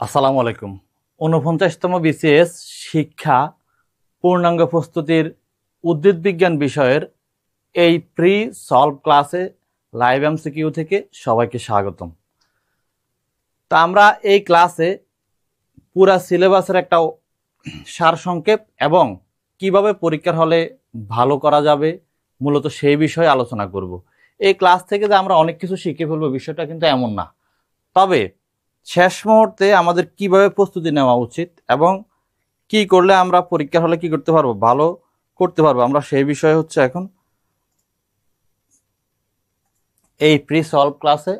আসসালামু আলাইকুম। ৪৯তম বিসিএস শিক্ষা পূর্ণাঙ্গ প্রস্তুতির উদ্ভিদ বিজ্ঞান বিষয়ের এই প্রি সলভ ক্লাসে লাইভ এমসিকিউ থেকে সবাইকে স্বাগতম। তা আমরা এই ক্লাসে পুরা সিলেবাসের একটা সারসংক্ষেপ এবং কিভাবে পরীক্ষার হলে ভালো করা যাবে মূলত সেই বিষয়ে আলোচনা করব। এই ক্লাস থেকে যে আমরা অনেক কিছু শিখে ফেলবো বিষয়টা কিন্তু এমন না, তবে শেষ মুহূর্তে আমাদের কিভাবে প্রস্তুতি নেওয়া উচিত এবং কি করলে আমরা পরীক্ষার হলে কি করতে পারবো, ভালো করতে পারবো, আমরা সেই বিষয়ে হচ্ছে এখন এই প্রি সলভ ক্লাসে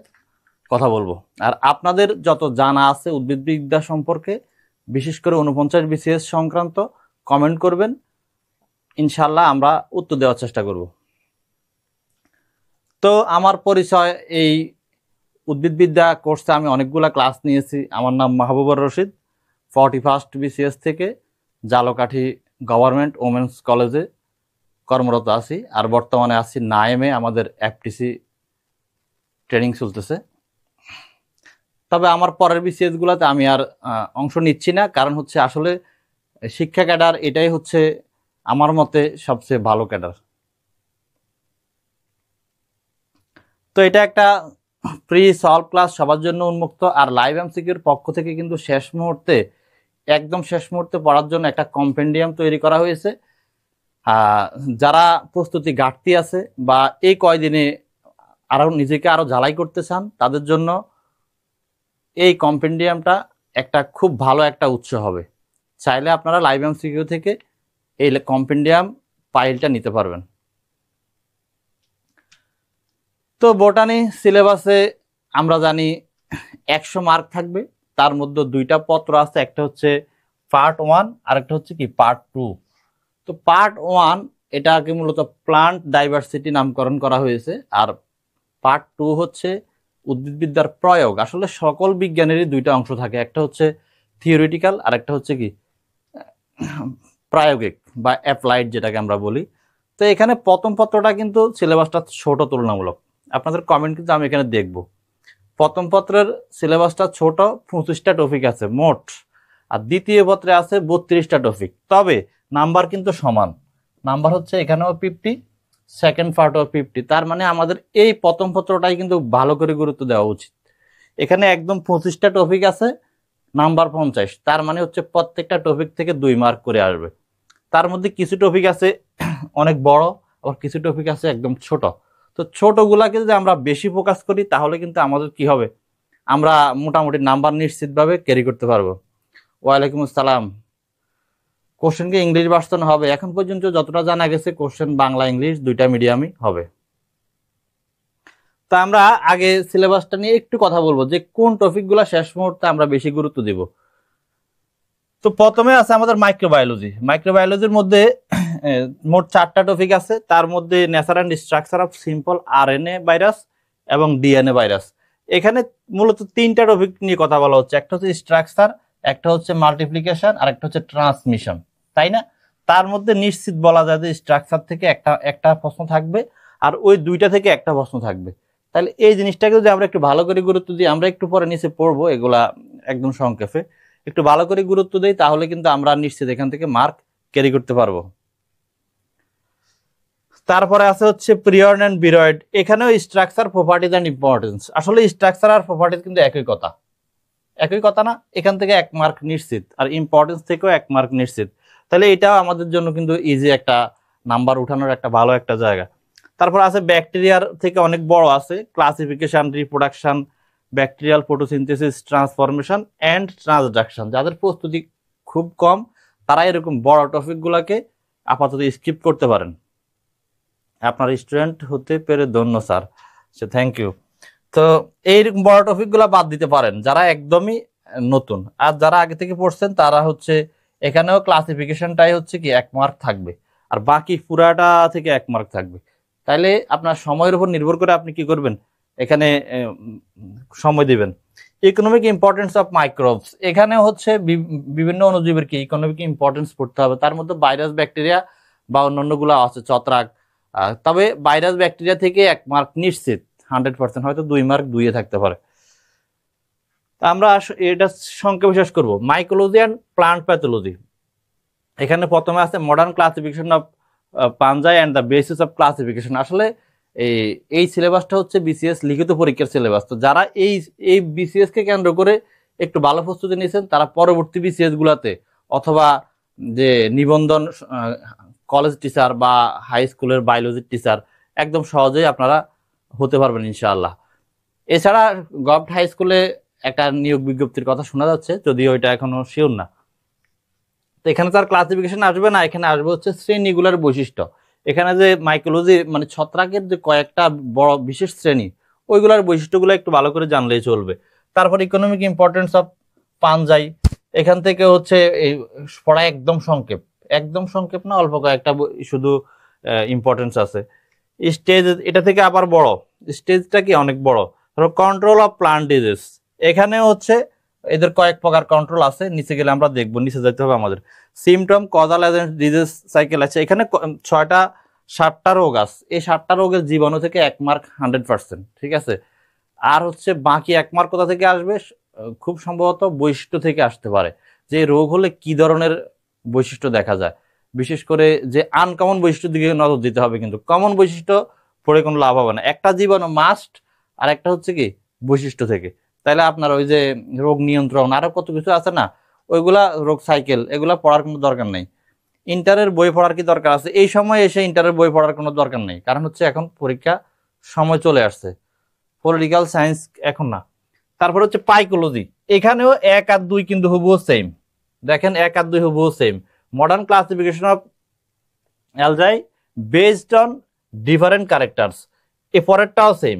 কথা বলবো। আর আপনাদের যত জানা আছে উদ্ভিদবিদ্যা সম্পর্কে, বিশেষ করে ৪৯ বিসিএস সংক্রান্ত কমেন্ট করবেন, ইনশাল্লাহ আমরা উত্তর দেওয়ার চেষ্টা করব। তো আমার পরিচয়, এই উদ্ভিদবিদ্যা কোর্সে আমি অনেকগুলা ক্লাস নিয়েছি। আমার নাম মাহবুবুর রশিদ, 41st বিসিএস থেকে জালকাঠি গভর্নমেন্ট ওমেন্স কলেজে কর্মরত আছি। আর বর্তমানে আছি নাইমে, আমাদের এফটিসি ট্রেনিং চলতেছে। তবে আমার পরের বিসিএস গুলাতে আমি আর অংশ নিচ্ছি না, কারণ হচ্ছে আসলে শিক্ষা ক্যাডার এটাই হচ্ছে আমার মতে সবচেয়ে ভালো ক্যাডার। তো এটা একটা প্রি সলভ ক্লাস, সবার জন্য উন্মুক্ত। আর লাইভ এমসিকিউর পক্ষ থেকে কিন্তু একদম শেষ মুহূর্তে পড়ার জন্য একটা কম্পেন্ডিয়াম তৈরি করা হয়েছে। যারা প্রস্তুতি ঘাটতি আছে বা এই কয়দিনে নিজেকে আরো ঝালাই করতে চান, তাদের জন্য এই কম্পেন্ডিয়ামটা একটা খুব ভালো একটা উৎস হবে। চাইলে আপনারা লাইভ এমসিকিউ থেকে এই কম্পেন্ডিয়াম ফাইলটা নিতে পারবেন। তো বোটানি সিলেবাসে আমরা জানি 100 মার্ক থাকবে, তার মধ্যে দুইটা পত্র আছে, একটা হচ্ছে পার্ট 1 আর একটা হচ্ছে কি পার্ট 2। তো পার্ট 1 এটাকে মূলত প্লান্ট ডাইভার্সিটি নামকরণ করা হয়েছে, আর পার্ট 2 হচ্ছে উদ্ভিদবিদ্যার প্রয়োগ। আসলে সকল বিজ্ঞানেরই দুইটা অংশ থাকে, একটা হচ্ছে থিওরিটিক্যাল আর একটা হচ্ছে কি প্রায়োগিক বা অ্যাপ্লাইড যেটাকে আমরা বলি। তো এখানে প্রথম পত্রটা কিন্তু সিলেবাসটা ছোট তুলনামূলক, আপনাদের কমেন্ট কিন্তু আমি এখানে দেখব। প্রথম পত্রের সিলেবাসটা ছোট, 25টা টপিক আছে মোট, আর দ্বিতীয় পত্রে আছে 32টা টপিক। তবে নাম্বার কিন্তু সমান, নাম্বার হচ্ছে এখানেও 50, সেকেন্ড পার্টও 50। তার মানে আমাদের এই প্রথম পত্রটাই কিন্তু ভালো করে গুরুত্ব দেওয়া উচিত। এখানে একদম 25টা টপিক আছে, নাম্বার 50, তার মানে হচ্ছে প্রত্যেকটা টপিক থেকে 2 মার্ক করে আসবে। তার মধ্যে কিছু টপিক আছে অনেক বড়, আবার কিছু টপিক আছে একদম ছোট। তো ছোটগুলাকে যদি আমরা বেশি ফোকাস করি তাহলে কিন্তু আমাদের কি হবে, আমরা মোটামুটি নাম্বার নিশ্চিতভাবে ক্যারি করতে পারবো। ওয়ালাইকুম আসসালাম। কোশ্চেন কি ইংলিশ ভার্সন হবে? এখন পর্যন্ত যতটা জানা গেছে কোশ্চেন বাংলা ইংলিশ দুইটা মিডিয়ামই হবে। তা আমরা আগে সিলেবাসটা নিয়ে একটু কথা বলবো যে কোন টপিকগুলো শেষ মুহূর্তে আমরা বেশি গুরুত্ব দিব। তো প্রথমে আছে আমাদের মাইক্রোবায়োলজি। মাইক্রোবায়োলজির মধ্যে মোট 4টা টপিক আছে, তার মধ্যে nature and structure of simple RNA virus এবং ডিএনএ ভাইরাস। এখানে মূলত 3টা টপিক নিয়ে কথা বলা হচ্ছে, একটা হচ্ছে স্ট্রাকচার, একটা হচ্ছে মাল্টিপ্লিকেশন আর একটা হচ্ছে ট্রান্সমিশন, তাই না? তার মধ্যে নিশ্চিত বলা যায় যে স্ট্রাকচার থেকে একটা প্রশ্ন থাকবে আর ওই দুইটা থেকে একটা প্রশ্ন থাকবে। তাহলে এই জিনিসটাকে যদি আমরা একটু ভালো করে গুরুত্ব দিই, আমরা একটু পরে নিচে পড়বো এগুলা একদম সংক্ষেপে, একটু ভালো করে গুরুত্ব দেই তাহলে কিন্তু আমরা নিশ্চিত এখান থেকে মার্ক ক্যারি করতে পারবো। তারপরে আছে হচ্ছে পিরিয়ড এন্ড বিরয়েড। এখানেও স্ট্রাকচার, প্রপার্টিজ এন্ড ইম্পর্টেন্স। আসলে স্ট্রাকচার আর প্রপার্টিজ কিন্তু একই কথা না? এখান থেকে 1 মার্ক নিশ্চিত, আর ইম্পর্টেন্স থেকেও 1 মার্ক নিশ্চিত। তাহলে এটাও আমাদের জন্য কিন্তু ইজি একটা নাম্বার উঠানোর একটা ভালো একটা জায়গা। তারপর আছে ব্যাকটেরিয়ার থেকে অনেক বড় আছে, classification, reproduction, bacterial photosynthesis, transformation and transduction. যাদের প্রস্তুতি খুব কম তারা এরকম বড় টপিকগুলোকে আপাতত স্কিপ করতে পারেন। আপনার স্টুডেন্ট হতে পেরে ধন্য স্যার, সে থ্যাংক ইউ। তো এইরকম বড় টপিকগুলো বাদ দিতে পারেন যারা একদমই নতুন, আর যারা আগে থেকে পড়ছেন তারা হচ্ছে এখানেও ক্লাসিফিকেশনটাই হচ্ছে কি 1 মার্ক থাকবে, আর বাকি পুরাটা থেকে 1 মার্ক থাকবে। তাইলে আপনার সময়ের উপর নির্ভর করে আপনি কি করবেন, এখানে সময় দিবেন। ইকোনমিক ইম্পর্টেন্স অফ মাইক্রোবস, এখানে হচ্ছে বিভিন্ন অণুজীবের কি ইকোনমিক ইম্পর্টেন্স পড়তে হবে। তার মধ্যে ভাইরাস, ব্যাকটেরিয়া বা অন্যান্যগুলো আছে, ছত্রাক। তবে ভাইরাস, ব্যাকটেরিয়া থেকে 1 মার্ক নিশ্চিত 100%, হয়তো 2 মার্ক 2-এ থাকতে পারে। তা আমরা এটা সংক্ষেপে শেষ করবো। মাইকোলজি অ্যান্ড প্লান্ট প্যাথোলজি, এখানে প্রথমে আছে modern classification of fungi and the basis of classification. আসলে এই সিলেবাসটা হচ্ছে বিসিএস লিখিত পরীক্ষার সিলেবাস। তো যারা এই বিসিএস কে কেন্দ্র করে একটু ভালো প্রস্তুতি নিয়েছেন তারা পরবর্তী বিসিএস গুলাতে অথবা যে নিবন্ধন কলেজ টিচার বা হাই স্কুলের বায়োলজির টিচার একদম সহজেই আপনারা হতে পারবেন ইনশাআল্লাহ। এছাড়া গভট হাই স্কুলে একটা নিয়োগ বিজ্ঞপ্তির কথা শোনা যাচ্ছে, যদিও এটা এখনো শিওর না। তো এখানে তার ক্লাসিফিকেশন আসবে না, এখানে আসবে হচ্ছে শ্রেণীগুলোর বৈশিষ্ট্য। এখানে যে মাইকোলজি মানে ছত্রাকের যে কয়েকটা বড় বিশেষ শ্রেণী, ওইগুলোর বৈশিষ্ট্যগুলো একটু ভালো করে জানলেই চলবে। তারপর ইকোনমিক ইম্পর্টেন্স অফ পাঞ্জাই, এখান থেকে হচ্ছে এই পড়া একদম সংক্ষেপ না, অল্প কয়েকটা শুধু ইম্পর্টেন্স আছে। স্টেজ, এটা থেকে আবার বড় স্টেজটা কি অনেক বড়। ধরো কন্ট্রোল অফ প্লান্ট ডিজিজ, এখানে হচ্ছে এদের কয়েক প্রকার কন্ট্রোল আছে, নিচে গেলে আমরা দেখবো, নিচে যেতে হবে আমাদের। Symptom, causal agent, disease cycle আছে। এখানে 7টা রোগ আছে, এই 7টা রোগের জীবাণু থেকে 1 মার্ক 100%, ঠিক আছে। আর হচ্ছে বাকি 1 মার্ক কোথা থেকে আসবে, খুব সম্ভবত বৈশিষ্ট্য থেকে আসতে পারে, যে রোগ হলে কি ধরনের বৈশিষ্ট্য দেখা যায়। বিশেষ করে যে আনকমন বৈশিষ্ট্যের দিকে নজর দিতে হবে, কিন্তু কমন বৈশিষ্ট্য পড়ে কোনো লাভ হবে না। একটা জীবাণু মাস্ট, আর একটা হচ্ছে কি বৈশিষ্ট্য থেকে। তাইলে আপনার ওই যে রোগ নিয়ন্ত্রণ আরো কত কিছু আছে না, ওইগুলা রোগ সাইকেল এগুলা পড়ার কোনো দরকার নেই। ইন্টারের বই পড়ার কি দরকার আছে? এই সময় এসে ইন্টারের বই পড়ার কোনো দরকার নেই, কারণ হচ্ছে এখন পরীক্ষা সময় চলে আসছে, পলিটিক্যাল সায়েন্স এখন না। তারপর হচ্ছে পাইকোলজি, এখানেও 1 আর 2 কিন্তু হুবহু সেম। দেখেন 1 আর 2 হুবহু same. Modern classification of algae based on different characters, এ পরেরটাও সেম,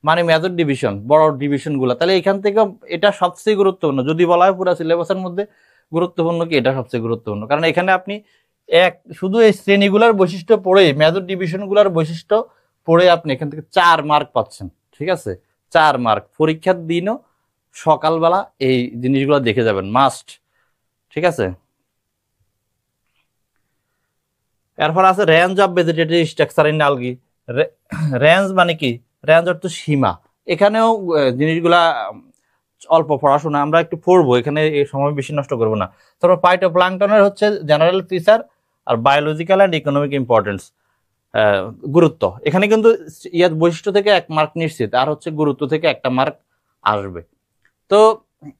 মানে মেজর ডিভিশন, বড় ডিভিশন গুলা। তাহলে এখান থেকে এটা সবচেয়ে গুরুত্বপূর্ণ, যদি বলা হয় পুরো সিলেবাসের মধ্যে গুরুত্বপূর্ণ কি, এটা সবচেয়ে গুরুত্বপূর্ণ। কারণ এখানে আপনি শুধু এই শ্রেণীগুলার বৈশিষ্ট্য পড়ে, মেজর ডিভিশন গুলার বৈশিষ্ট্য পড়ে আপনি এখান থেকে 4 মার্ক পাচ্ছেন, ঠিক আছে। 4 মার্ক, পরীক্ষার দিনও সকালবেলা এই জিনিসগুলো দেখে যাবেন মাস্ট, ঠিক আছে। এরপর আছে range of vegetative structure in Algi. Range মানে কি, রেঞ্জ অর্থ সীমা। এখানেও জিনিসগুলা অল্প পড়াশোনা, আমরা একটু পড়বো, এখানে এই সময় বেশি নষ্ট করবো না। তারপর ফাইটোপ্লাঙ্কটনের হচ্ছে জেনারেল ফিচার আর বায়োলজিক্যাল অ্যান্ড ইকোনমিক ইম্পর্টেন্স, গুরুত্ব। এখানে কিন্তু ইয়ার বৈশিষ্ট্য থেকে 1 মার্ক নিশ্চিত, আর হচ্ছে গুরুত্ব থেকে 1টা মার্ক আসবে। তো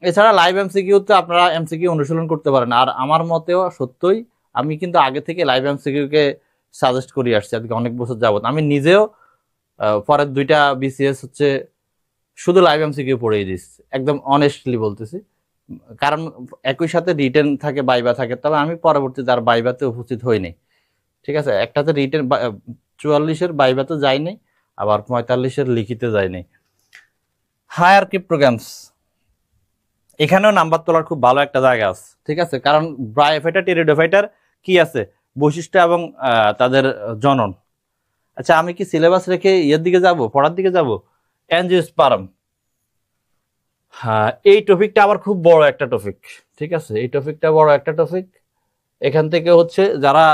এছাড়া লাইভ এমসিকিউতে আপনারা এমসিকিউ অনুশীলন করতে পারেন। আর আমার মতেও সত্যই আমি কিন্তু আগে থেকে লাইভ এমসিকিউ কে সাজেস্ট করে আসছি আজকে অনেক বছর যাবত। আমি নিজেও পরের 2টা বিসিএস হচ্ছে শুধু লাইভ এমসিকিউ পড়িয়ে দিচ্ছি, একদম অনেস্টলি বলতেছি। কারণ একই সাথে রিটেন থাকে, বাইবা থাকে, তবে আমি পরবর্তীতে আর বাইবাতে উপস্থিত হইনি, ঠিক আছে। একটাতে রিটেন 44-এর বাইবাতে যাইনি, আবার 45-এর লিখিতে যাইনি। হায়ারকি প্রোগ্রামস, এখানেও নাম্বার তোলার খুব ভালো একটা জায়গা আছে, ঠিক আছে। কারণ ব্রায়োফাইটার, টেরিডোফাইটার কি আছে বৈশিষ্ট্য এবং তাদের জনন। আচ্ছা, আমি কি সিলেবাস রেখে ইয়ের দিকে যাব, পড়ার দিকে যাব? অ্যাঞ্জিওস্পার্ম, হ্যাঁ, এই টপিকটা আবার খুব বড় একটা টপিক, ঠিক আছে। এই টপিকটা বড় একটা টপিক। এখান থেকে হচ্ছে যারা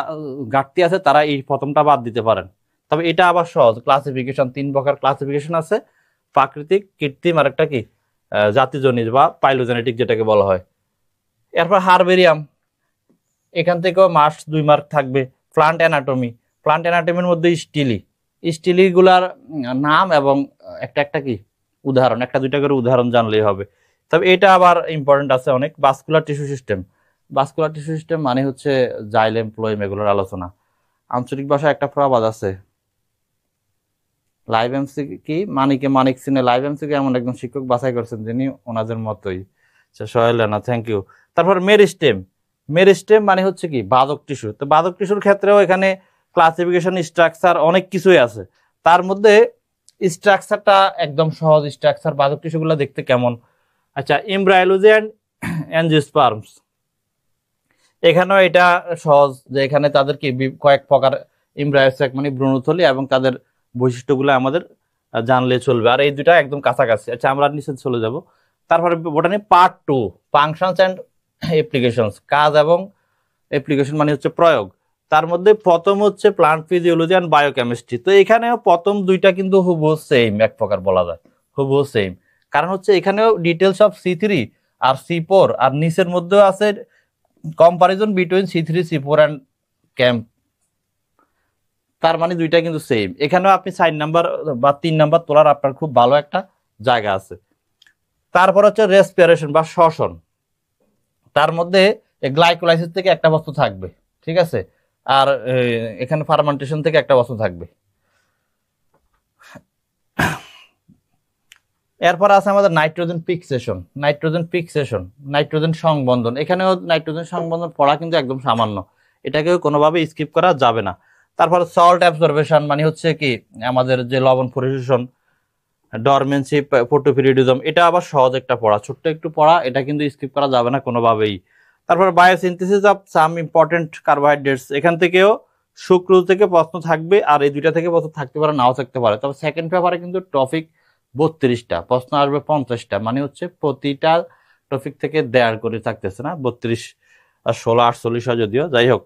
ঘাটতি আছে তারা এই প্রথমটা বাদ দিতে পারেন। তবে এটা আবার সহজ। ক্লাসিফিকেশন 3 প্রকার ক্লাসিফিকেশন আছে, প্রাকৃতিক, কৃত্রিম, আর একটা কি জাতিজনিত বা পাইলোজেনেটিক যেটাকে বলা হয়। এরপর হারবেরিয়াম, এখান থেকেও মাস্ট 2 মার্ক থাকবে। প্লান্ট অ্যানাটমি, প্লান্ট অ্যানাটমির মধ্যে স্টিলি গুলার নাম এবং একটা কি উদাহরণ, 1-2টা করে উদাহরণ জানলেই হবে। তবে এটা আবার ইম্পর্টেন্ট আছে অনেক। Vascular tissue system, vascular tissue system মানে হচ্ছে জাইলেম, ফ্লোয়েম, এগুলোর আলোচনা। আঞ্চলিক ভাষায় একটা প্রবাদ আছে, লাইভ এমসিকিউ কি মানিকে মানিক সিনে, লাইভ এমসিকিউ এমন একজন শিক্ষক বাছাই করছেন যিনি ওনাদের মতোই। Sohel Rana, thank you. তারপর মেরিস্টেম, মেরিস্টেম মানে হচ্ছে কি বাদক টিস্যু। তো বাদক টিস্যুর ক্ষেত্রেও এখানে ক্লাসিফিকেশন, স্ট্রাকচার অনেক কিছুই আছে। তার মধ্যে স্ট্রাকচারটা একদম সহজ স্ট্রাকচার, বাদক টিস্যুগুলো দেখতে কেমন। আচ্ছা, এমব্রায়োলজি অ্যান্ড অ্যাঞ্জিওস্পার্মস, এখানেও এটা সহজ, যে এখানে তাদের কি কয়েক প্রকার এমব্রায়োস্যাক মানে ভ্রূণথলি এবং তাদের বৈশিষ্ট্যগুলো আমাদের জানলে চলবে। আর এই 2টা একদম কাছাকাছি। আচ্ছা, আমরা নিচে চলে যাব। তারপরে botany part 2, functions and applications, কাজ এবং অ্যাপ্লিকেশন মানে হচ্ছে প্রয়োগ। তার মধ্যে প্রথম হচ্ছে প্লান্ট ফিজিওলজি অ্যান্ড বায়োকেমিস্ট্রি। তো এখানেও প্রথম 2টা কিন্তু হুবহু সেম, এক প্রকার বলা যায় হুবহু সেম। কারণ হচ্ছে এখানেও details of C3 R C4 আর নিচের মধ্যেও আছে comparison between C3 C4 and camp, তার মানে দুইটা কিন্তু সেম। এখানেও আপনি 4 নাম্বার বা 3 নাম্বার তোলার আপনার খুব ভালো একটা জায়গা আছে। তারপর হচ্ছে রেসপিরেশন বা শ্বসন, তার মধ্যে গ্লাইকোলাইসিস থেকে একটা বস্তু থাকবে, ঠিক আছে, আর এখানে ফার্মেন্টেশন থেকে একটা বস্তু থাকবে। এরপর আছে আমাদের নাইট্রোজেন ফিক্সেশন, নাইট্রোজেন সংবন্ধন। এখানেও নাইট্রোজেন সংবন্ধন পড়া কিন্তু একদম সামান্য, এটাকেও কোনোভাবে স্কিপ করা যাবে না। তারপর সল্ট অ্যাবজর্বেশন, মানে হচ্ছে কি আমাদের যে লবণ পরিশোষণ, ডরমেন্সি, ফটোপিরিডিজম, এটা আবার সহজ একটা পড়া, ছোট্ট একটু পড়া, এটা কিন্তু স্কিপ করা যাবে না কোনোভাবেই। তারপর biosynthesis of some important carbohydrates, এখান থেকেও সুক্রোজ থেকে প্রশ্ন থাকবে, আর এই দুইটা থেকে প্রশ্ন থাকতে পারে, নাও থাকতে পারে। তবে সেকেন্ড পেপারে কিন্তু টপিক 32টা, প্রশ্ন আসবে 50টা, মানে হচ্ছে প্রতিটা টপিক থেকে দেয়ার করে থাকতেছে না, 32 আর 16 48 হয় যদিও, যাই হোক।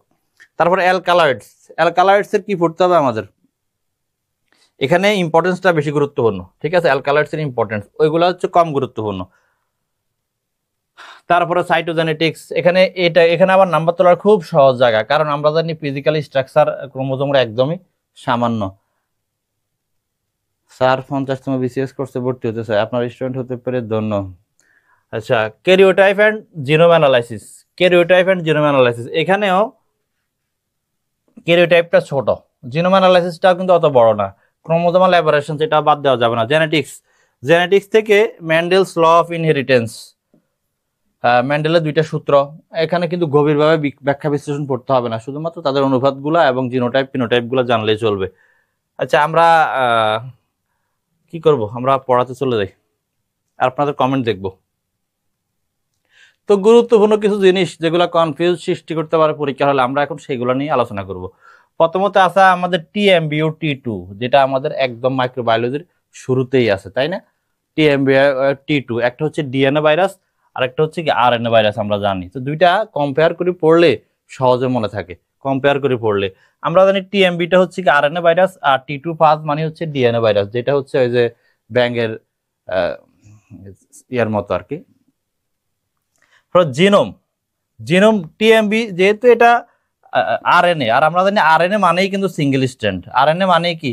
তারপর অ্যালকালয়েডস এর কি পড়তে হবে আমাদের, এখানে ইম্পর্টেন্সটা বেশি গুরুত্বপূর্ণ, ঠিক আছে, অ্যালকালয়েডস এর ইম্পর্টেন্স, ওইগুলো হচ্ছে কম গুরুত্বপূর্ণ। তারপরে সাইটোজেনেটিক্স, এখানে আবার নাম্বার তোলার খুব সহজ জায়গা, কারণ আমরা জানি ফিজিক্যাল স্ট্রাকচার ক্রোমোজোমের একদমই সামান্য। স্যার 50তম BCS কোর্সে ভর্তি হতে চাই, আপনার স্টুডেন্ট হতে পেরে ধন্য। আচ্ছা, ক্যারিওটাইপ অ্যান্ড জিনোম অ্যানালাইসিস, এখানেও ক্যারিওটাইপটা ছোট, জিনোম অ্যানালাইসিসটাও কিন্তু অত বড় না। ক্রোমোজোমাল অ্যাবারেশন, যেটা বাদ দেওয়া যাবে না। জেনেটিক্স থেকে ম্যান্ডেলস ল অফ ইনহেরিটেন্স, ম্যান্ডেলের দুইটা সূত্র, এখানে কিন্তু গভীরভাবে ব্যাখ্যা বিশ্লেষণ পড়তে হবে না, শুধুমাত্র তাদের অনুপাতগুলো এবং ফিনোটাইপগুলো জানলেই চলবে। আচ্ছা, আমরা কি করব, আমরা পড়াতে চলে যাই আর আপনাদের কমেন্ট দেখব। তো গুরুত্বপূর্ণ কিছু জিনিস যেগুলো কনফিউজ সৃষ্টি করতে পারে পরীক্ষা হলে, আমরা এখন সেগুলো নিয়ে আলোচনা করব। প্রথমত আছে আমাদের TMBO T2, যেটা আমাদের একদম মাইক্রোবায়োলজির শুরুতেই আছে, তাই না? TMBO T2, একটা হচ্ছে ডিএনএ ভাইরাস আর একটা হচ্ছে কি আরএনএ ভাইরাস, আমরা জানি। তো দুইটা কম্পেয়ার করে পড়লে সহজে মনে থাকে, কম্পেয়ার করে পড়লে আমরা জানি TMBটা হচ্ছে কি আরএনএ ভাইরাস, আর T2 ফাজ মানে হচ্ছে ডিএনএ ভাইরাস, যেটা হচ্ছে ওই যে ব্যাঙের ইয়ার মতো আর কি। জিনোম TMB, যেহেতু এটা আরএনএ, আর আমরা জানি আরএনএ মানেই কিন্তু সিঙ্গেল স্ট্র্যান্ড, আরএনএ মানে কি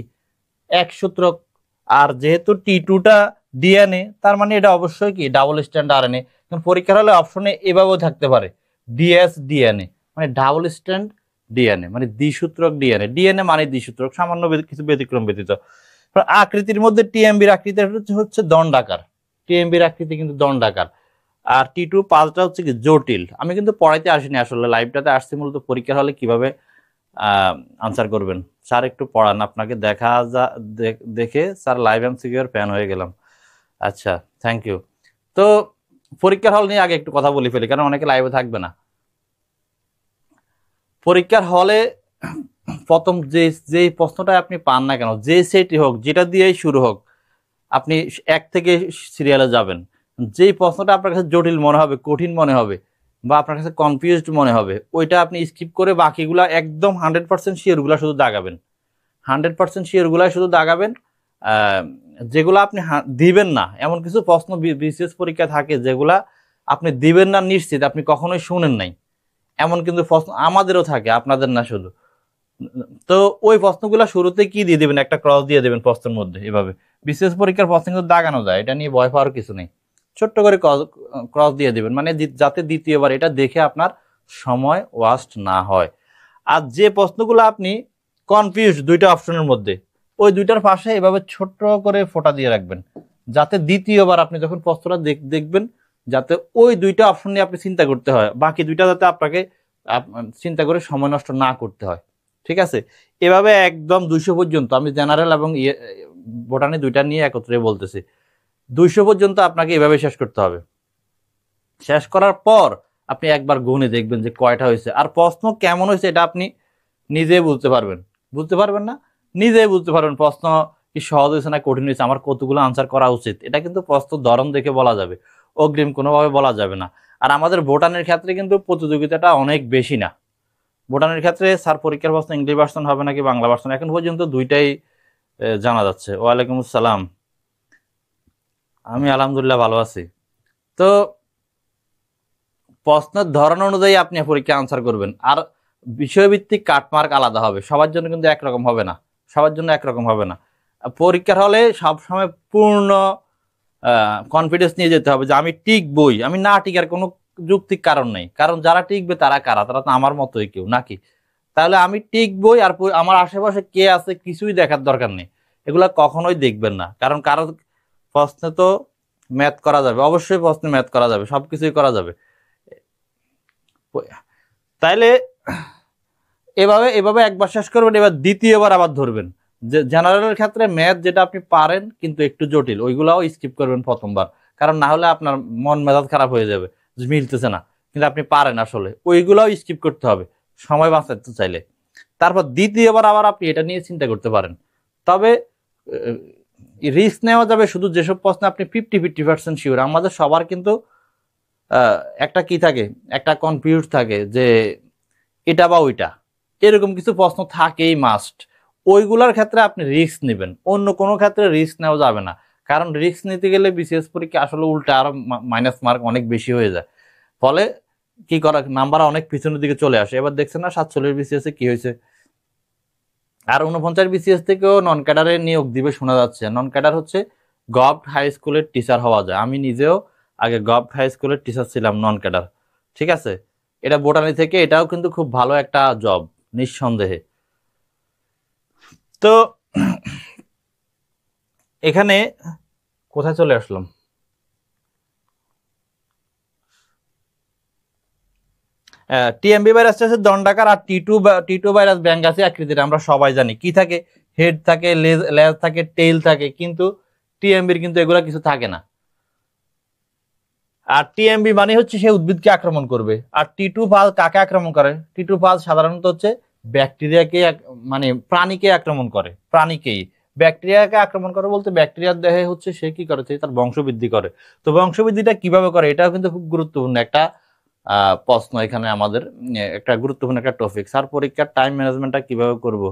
এক সূত্রক, আর যেহেতু T2টা ডিএনএ, তার মানে এটা অবশ্যই কি ডাবল স্ট্র্যান্ড আরএনএ। পরীক্ষার হলে অপশনে এভাবেও থাকতে পারে DSDNA, মানে ডাবল স্ট্র্যান্ড ডিএনএ, মানে দ্বিসূত্রক ডিএনএ মানে দ্বিসূত্রক, সামান্য কিছু ব্যতিক্রম ব্যতীত। আকৃতির মধ্যে TMBর আকৃতি হচ্ছে দণ্ডাকার, TMBর আকৃতি কিন্তু দণ্ডাকার, আর T2 পাঁচটা হচ্ছে কি জটিল। আমি কিন্তু পড়াইতে আসিনি, আসলে লাইভটাতে আসছি মূলত পরীক্ষার হলে কিভাবে আনসার করবেন। স্যার একটু পড়ান, আপনাকে দেখে স্যার লাইভ এমসিকিউর ফ্যান হয়ে গেলাম। আচ্ছা, থ্যাংক ইউ। তো পরীক্ষার হল নিয়ে আগে একটু কথা বলে ফেলি, কারণ অনেকে লাইভে থাকবে না। পরীক্ষার হলে প্রথম যে প্রশ্নটা আপনি পান না কেন, যে সেটই হোক, যেটা দিয়েই শুরু হোক, আপনি 1 থেকে সিরিয়ালে যাবেন, যেই প্রশ্নটা আপনার কাছে জটিল মনে হবে, কঠিন মনে হবে, বা আপনার কাছে কনফিউজড মনে হবে, ওইটা আপনি স্কিপ করে বাকিগুলা একদম 100% শিওরগুলা শুধু দাগাবেন, 100% শিওরগুলাই শুধু দাগাবেন। যেগুলো আপনি দিবেন না, এমন কিছু প্রশ্ন বিসিএস পরীক্ষা থাকে যেগুলা আপনি দিবেন না নিশ্চিত, আপনি কখনোই শুনেন নাই, এমন কিন্তু প্রশ্ন আমাদেরও থাকে, আপনাদের না শুধু। তো ওই প্রশ্নগুলো শুরুতে কি দিয়ে দেবেন, একটা ক্রস দিয়ে দেবেন প্রশ্নের মধ্যে, এভাবে বিসিএস পরীক্ষার প্রশ্ন কিন্তু দাগানো যায়, এটা নিয়ে ভয় পাওয়ার কিছু নেই, ছোট্ট করে ক্রস দিয়ে দেবেন, মানে যাতে দ্বিতীয়বার এটা দেখে আপনার সময় ওয়াস্ট না হয়। আর যে প্রশ্নগুলো আপনি কনফিউজ দুইটা অপশনের মধ্যে, ওই দুইটার পাশে এভাবে ছোট্ট করে ফোঁটা দিয়ে রাখবেন, যাতে দ্বিতীয়বার আপনি যখন প্রশ্নটা দেখবেন, যাতে ওই দুইটা অপশন নিয়ে আপনি চিন্তা করতে হয়, বাকি দুইটা যাতে আপনাকে চিন্তা করে সময় নষ্ট না করতে হয়, ঠিক আছে? এভাবে একদম 200 পর্যন্ত, আমি জেনারেল এবং বোটানি দুইটা নিয়ে একত্রে বলতেছি, 200 পর্যন্ত আপনাকে এভাবে শেষ করতে হবে। শেষ করার পর আপনি একবার গুনে দেখবেন যে কয়টা হয়েছে, আর প্রশ্ন কেমন হয়েছে এটা আপনি নিজেই বুঝতে পারবেন না, নিজেই বুঝতে পারবেন প্রশ্ন কি সহজ হয়েছে না কঠিন হয়েছে, আমার কতগুলো আনসার করা উচিত, এটা কিন্তু প্রশ্ন ধরন দেখে বলা যাবে, অগ্রিম কোনোভাবে বলা যাবে না। আর আমাদের ভোটানের ক্ষেত্রে কিন্তু প্রতিযোগিতাটা অনেক বেশি না। ভোটানের ক্ষেত্রে স্যার পরীক্ষার প্রশ্ন ইংলিশ ভার্সন হবে নাকি বাংলা ভার্সন, এখন পর্যন্ত দুইটাই জানা যাচ্ছে। ওয়ালাইকুম আসসালাম। আমি আলহামদুলিল্লাহ ভালো আছি। তো প্রশ্নের ধরন অনুযায়ী আপনি পরীক্ষা আনসার করবেন, আর বিষয়ভিত্তিক কাটমার্ক আলাদা হবে, সবার জন্য কিন্তু একরকম হবে না, সবার জন্য একরকম হবে না। পরীক্ষার হলে সবসময় পূর্ণ কনফিডেন্স নিয়ে যেতে হবে যে আমি টিকবই, আমি না টিকার কোনো যৌক্তিক কারণ নেই, কারণ যারা টিকবে তারা কারা, তারা তো আমার মতোই কেউ নাকি। তাহলে আমি টিকবই, আর আমার আশেপাশে কে আছে কিছুই দেখার দরকার নেই, এগুলা কখনোই দেখবেন না, কারণ কারো প্রশ্নে তো ম্যাথ করা যাবে, অবশ্যই প্রশ্নে ম্যাথ করা যাবে, সবকিছুই করা যাবে। তাইলে এভাবে এভাবে একবার শেষ করবেন, এবার দ্বিতীয়বার আবার ধরবেন। যে জেনারেলের ক্ষেত্রে ম্যাথ যেটা আপনি পারেন কিন্তু একটু জটিল, ওইগুলাও স্কিপ করবেন প্রথমবার, কারণ না হলে আপনার মন মেজাজ খারাপ হয়ে যাবে, মিলতেছে না, কিন্তু আপনি পারেন আসলে, ওইগুলাও স্কিপ করতে হবে সময় বাঁচাতে চাইলে। তারপর দ্বিতীয়বার আবার আপনি এটা নিয়ে চিন্তা করতে পারেন। তবে রিস্ক নেওয়া যাবে শুধু যেসব প্রশ্নে আপনি 50-50% শিওর। আমাদের সবার কিন্তু একটা কি থাকে, একটা কনফিউজ থাকে যে এটা বা ওইটা, এরকম কিছু প্রশ্ন থাকেই মাস্ট। ওইগুলোর ক্ষেত্রে আপনি রিস্ক নেবেন, অন্য কোনো ক্ষেত্রে রিস্ক নেওয়া যাবে না, কারণ রিস্ক নিতে গেলে বিসিএস পরীক্ষা আসলে উল্টা আরো মাইনাস মার্ক অনেক বেশি হয়ে যায়, ফলে কি করা, নাম্বার অনেক পিছনের দিকে চলে আসে। এবার দেখছেন না 47 বিসিএস এ কি হয়েছে, আর 49 বিসিএস থেকেও নন ক্যাডারে নিয়োগ দিবে শোনা যাচ্ছে। নন ক্যাডার হচ্ছে গভর্নমেন্ট হাই স্কুলের টিচার হওয়া যায়। আমি নিজেও আগে গভর্নমেন্ট হাই স্কুলের টিচার ছিলাম, নন ক্যাডার, ঠিক আছে। এটা বোটানি থেকে, এটাও কিন্তু খুব ভালো একটা জব নিঃসন্দেহে। তো এখানে কোথায় চলে আসলাম, টিএমবি ভাইরাস আছে দণ্ডাকার, আর টি টু ভাইরাস ব্যাঙ্গাসি আকৃতির, আমরা সবাই জানি কি থাকে, হেড থাকে, লেজ থাকে, টেইল থাকে, কিন্তু টিএমবির কিন্তু এগুলা কিছু থাকে না। আর টিএমবি মানে হচ্ছে সে উদ্ভিদকে আক্রমণ করবে, আর টি2 ফাল কাকে আক্রমণ করে, টি2 ফাল সাধারণত হচ্ছে ব্যাকটেরিয়াকে, মানে প্রাণীকে আক্রমণ করে, প্রাণীকেই। ব্যাকটেরিয়াকে আক্রমণ করে বলতে ব্যাকটেরিয়ার দেহে হচ্ছে সে কি করে, তার বংশবৃদ্ধি করে। তো বংশবৃদ্ধিটা কিভাবে করে, এটাও কিন্তু খুব গুরুত্বপূর্ণ একটা প্রশ্ন এখানে আমাদের, একটা গুরুত্বপূর্ণ একটা টপিক। স্যার পরীক্ষার টাইম ম্যানেজমেন্টটা কিভাবে করব,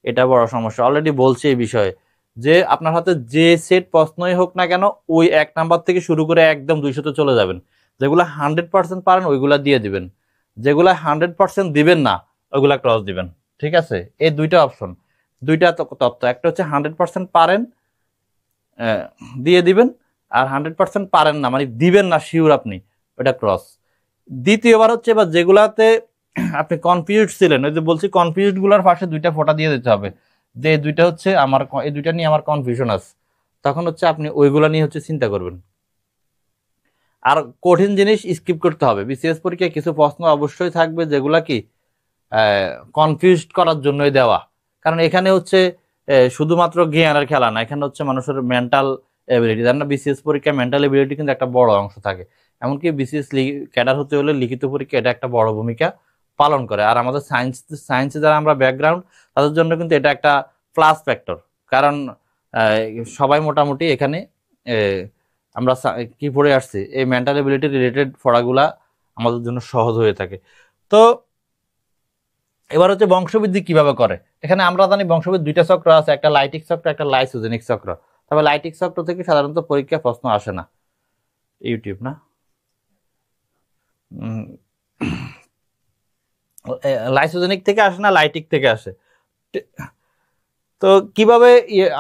এটা বড় সমস্যা। অলরেডি বলছি এই বিষয়ে, যে আপনার হাতে যে সেট প্রশ্নই হোক না কেন, ওই 1 নাম্বার থেকে শুরু করে একদম 200-তে চলে যাবেন। যেগুলো 100% পারেন ওইগুলা দিয়ে দিবেন, যেগুলা 100% দিবেন না ওইগুলা ক্রস দিবেন, ঠিক আছে। এই দুইটা অপশন, দুইটা তত্ত্ব, একটা হচ্ছে 100% পারেন দিয়ে দিবেন, আর 100% পারেন না মানে দিবেন না শিওর আপনি, ওটা ক্রস। দ্বিতীয়বার হচ্ছে এবার যেগুলাতে আপনি কনফিউজ ছিলেন, ওই যে বলছি কনফিউজ গুলার পাশে দুইটা ফোঁটা দিয়ে দিতে হবে, যে এই দুইটা হচ্ছে আমার, এই দুইটা নিয়ে আমার কনফিউশন আছে, তখন হচ্ছে আপনি ওইগুলা নিয়ে হচ্ছে চিন্তা করবেন। আর কঠিন জিনিস স্কিপ করতে হবে। বিসিএস পরীক্ষায় কিছু প্রশ্ন অবশ্যই থাকবে যেগুলা কি কনফিউজ করার জন্যই দেওয়া, কারণ এখানে হচ্ছে শুধুমাত্র জ্ঞানের খেলা না, এখানে হচ্ছে মানুষের মেন্টাল এবিলিটি। জানেন না, বিসিএস পরীক্ষায় মেন্টাল এবিলিটি কিন্তু একটা বড় অংশ থাকে। এমনকি বিসিএস ক্যাডার হতে হলে লিখিত পরীক্ষা এটা একটা বড় ভূমিকা পালন করে। আর আমাদের সায়েন্সে যারা আমরা ব্যাকগ্রাউন্ড, তাদের জন্য কিন্তু এটা একটা প্লাস ফ্যাক্টর, কারণ সবাই মোটামুটি এখানে আমরা কি পড়ে আসছি, এই মেন্টাল এবিলিটি রিলেটেড পড়াগুলা আমাদের জন্য সহজ হয়ে থাকে। তো এবার হচ্ছে বংশবৃদ্ধি কিভাবে করে। এখানে আমরা জানি বংশবৃদ্ধি দুইটা চক্র আছে, একটা লাইটিক চক্র, একটা লাইসোজেনিক চক্র। তবে লাইটিক চক্র থেকে সাধারণত পরীক্ষা প্রশ্ন আসে না। ইউটিউব না, লাইসোজেনিক থেকে আসে না, লাইটিক থেকে আসে। তো কিভাবে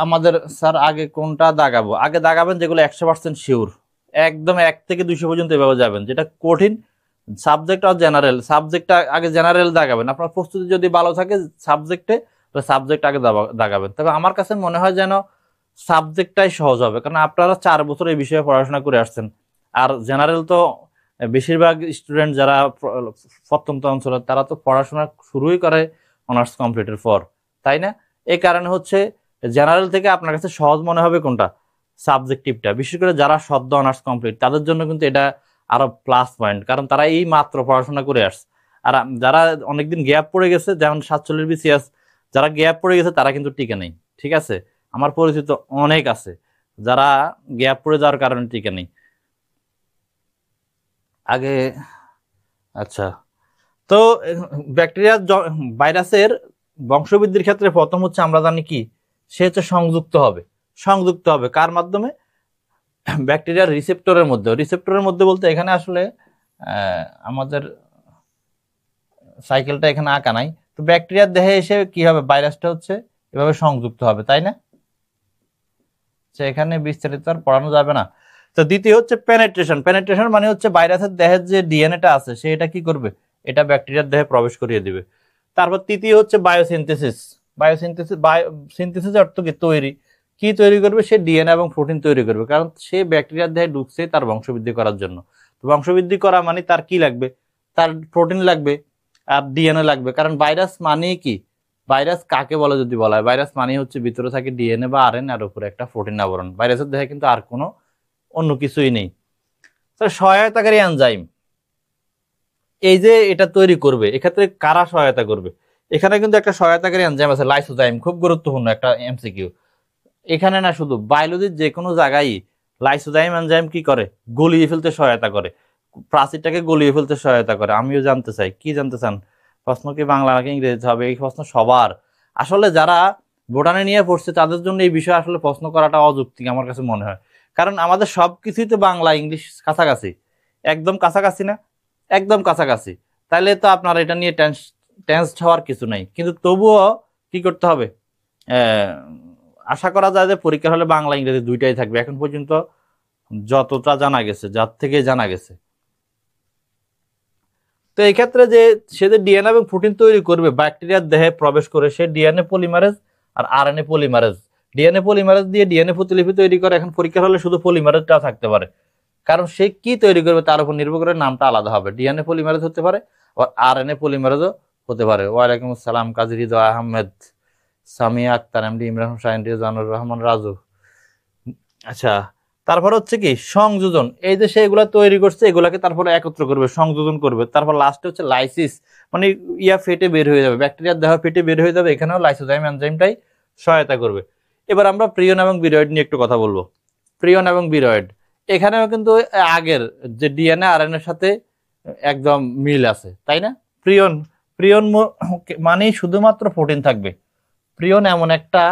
আমাদের স্যার আগে কোনটা দাগাবো, আগে দাগাবেন যেগুলো 100% শিওর, একদম 1 থেকে 200 পর্যন্ত এভাবে যাবেন। যেটা কঠিন সাবজেক্ট আর জেনারেল, সাবজেক্টটা আগে জেনারেল দাগাবেন। আপনার প্রস্তুতি যদি ভালো থাকে সাবজেক্টে, তাহলে সাবজেক্ট আগে দাগাবেন। তবে আমার কাছে মনে হয় যেন সাবজেক্টটাই সহজ হবে, কারণ আপনারা 4 বছর এই বিষয়ে পড়াশোনা করে আসছেন। আর জেনারেল তো বেশিরভাগ স্টুডেন্ট যারা প্রত্যন্ত অঞ্চলের, তারা তো পড়াশোনা শুরুই করে অনার্স কমপ্লিটের পর, তাই না? এই কারণে হচ্ছে জেনারেল থেকে আপনার কাছে সহজ মনে হবে কোনটা, সাবজেক্টিভটা। বিশেষ করে যারা সদ্য অনার্স কমপ্লিট, তাদের জন্য কিন্তু এটা আরো প্লাস পয়েন্ট, কারণ তারা এই মাত্র পড়াশোনা করে আসছে। আর যারা অনেকদিন গ্যাপ পড়ে গেছে, যেমন 47 বিসিএস, যারা গ্যাপ পড়ে গেছে তারা কিন্তু টিকে নেই, ঠিক আছে। আমার পরিচিত অনেক আছে যারা গ্যাপ পড়ে যাওয়ার কারণে টিকে নেই আগে। আচ্ছা, তো ব্যাকটেরিয়া ভাইরাসের বংশবৃদ্ধির ক্ষেত্রে প্রথম হচ্ছে আমরা জানি কি, সে হচ্ছে সংযুক্ত হবে। সংযুক্ত হবে কার মাধ্যমে, ব্যাকটেরিয়ার রিসেপ্টরের মধ্যে বলতে এখানে আসলে আমাদের সাইকেলটা এখানে আঁকা নাই। তো ব্যাকটেরিয়ার দেহে এসে কি হবে, ভাইরাসটা হচ্ছে এভাবে সংযুক্ত হবে, তাই না? এখানে বিস্তারিত আর পড়ানো যাবে না। তো দ্বিতীয় হচ্ছে পেনেট্রেশন মানে হচ্ছে ভাইরাসের দেহের যে ডিএনএটা আছে সেটা কি করবে, এটা ব্যাকটেরিয়ার দেহে প্রবেশ করিয়ে দিবে। তারপর তৃতীয় হচ্ছে বায়োসিনথেসিস অর্থ কি তৈরি করবে, সে ডিএনএ এবং প্রোটিন তৈরি করবে, কারণ সে ব্যাকটেরিয়ার দেহে ঢুকছে তার বংশবৃদ্ধি করার জন্য। তো বংশবৃদ্ধি করা মানে তার কি লাগবে, তার প্রোটিন লাগবে আর ডিএনএ লাগবে। কারণ ভাইরাস মানে কি, ভাইরাস কাকে বলে যদি বলা হয়, ভাইরাস মানে হচ্ছে ভিতরে থাকে ডিএনএ বা আরএনএ আর উপরে একটা প্রোটিন আবরণ। ভাইরাসের দেহে কিন্তু আর কোনো অন্য কিছুই নেই। সহায়তাকারী এনজাইম, এই যে এটা তৈরি করবে, এক্ষেত্রে কারা সহায়তা করবে? এখানে কিন্তু একটা সহায়তাকারী এনজাইম আছে, লাইসোজাইম, খুব গুরুত্বপূর্ণ একটা এমসিকিউ। এখানে না, শুধু বায়োলজির যে কোনো জায়গায় লাইসোজাইম এনজাইম কি করে, গলিয়ে ফেলতে সহায়তা করে, প্রাচীরটাকে গলিয়ে ফেলতে সহায়তা করে। আমিও জানতে চাই, কি জানতে চান? প্রশ্ন কি বাংলা নাকি ইংরেজিতে হবে? এই প্রশ্ন সবার, আসলে যারা বোটানি নিয়ে পড়ছে তাদের জন্য এই বিষয়ে আসলে প্রশ্ন করাটা অযৌক্তিক আমার কাছে মনে হয়। কারণ আমাদের সবকিছুই তো বাংলা ইংলিশ কাছাকাছি, একদম কাছাকাছি না, একদম কাছাকাছি। তাহলে তো আপনার এটা নিয়ে টেন্সড হওয়ার কিছু নাই। কিন্তু তবুও কি করতে হবে, আশা করা যায় যে পরীক্ষা হলে বাংলা ইংরেজি দুইটাই থাকবে, এখন পর্যন্ত যতটা জানা গেছে, যার থেকে জানা গেছে। তো এই ক্ষেত্রে যে সে যে ডিএনএ এবং প্রোটিন তৈরি করবে, ব্যাকটেরিয়ার দেহে প্রবেশ করে, সে ডিএনএ পলিমারেজ আর আরএনএ পলিমারেজ, ডিএনএ পলিমারেজ দিয়ে ডিএনএ প্রতিলিপি তৈরি করে। এখন পরীক্ষা হলে শুধু পলিমারেজটা থাকতে পারে, কারণ সে কি তৈরি করবে তার উপর নির্ভর করে নামটা আলাদা হবে। ডিএনএ পলিমারেজ হতে পারে, আবার আরএনএ পলিমারেজও হতে পারে। ওয়ালাইকুম আসসালাম কাজী হৃদয় আহমেদ, সামিয়া আক্তার, এমডি ইমরান হোসাইন, রিজানুর রহমান রাজু। আচ্ছা, তারপর হচ্ছে কি সংযোজন, এই যে সেগুলো তৈরি করছে এগুলাকে তারপরে একত্র করবে, সংযোজন করবে। তারপর লাস্টে হচ্ছে লাইসিস, মানে ফেটে বের হয়ে যাবে, ব্যাকটেরিয়ার দেহ ফেটে বের হয়ে যাবে, এখানেও লাইসোজাইম এনজাইমটাই সহায়তা করবে। এবার আমরা প্রিয়ন এবং বিরয়েড নিয়ে একটু কথা বলবো। প্রিয়ন এবং বিরয়েড, এখানেও কিন্তু আগের যে ডিএনএ আরএনএর সাথে একদম মিল আছে, তাই না? প্রিয়ন প্রিয়ন মানে শুধুমাত্র প্রোটিন থাকবে। প্রিয়ন এমন একটা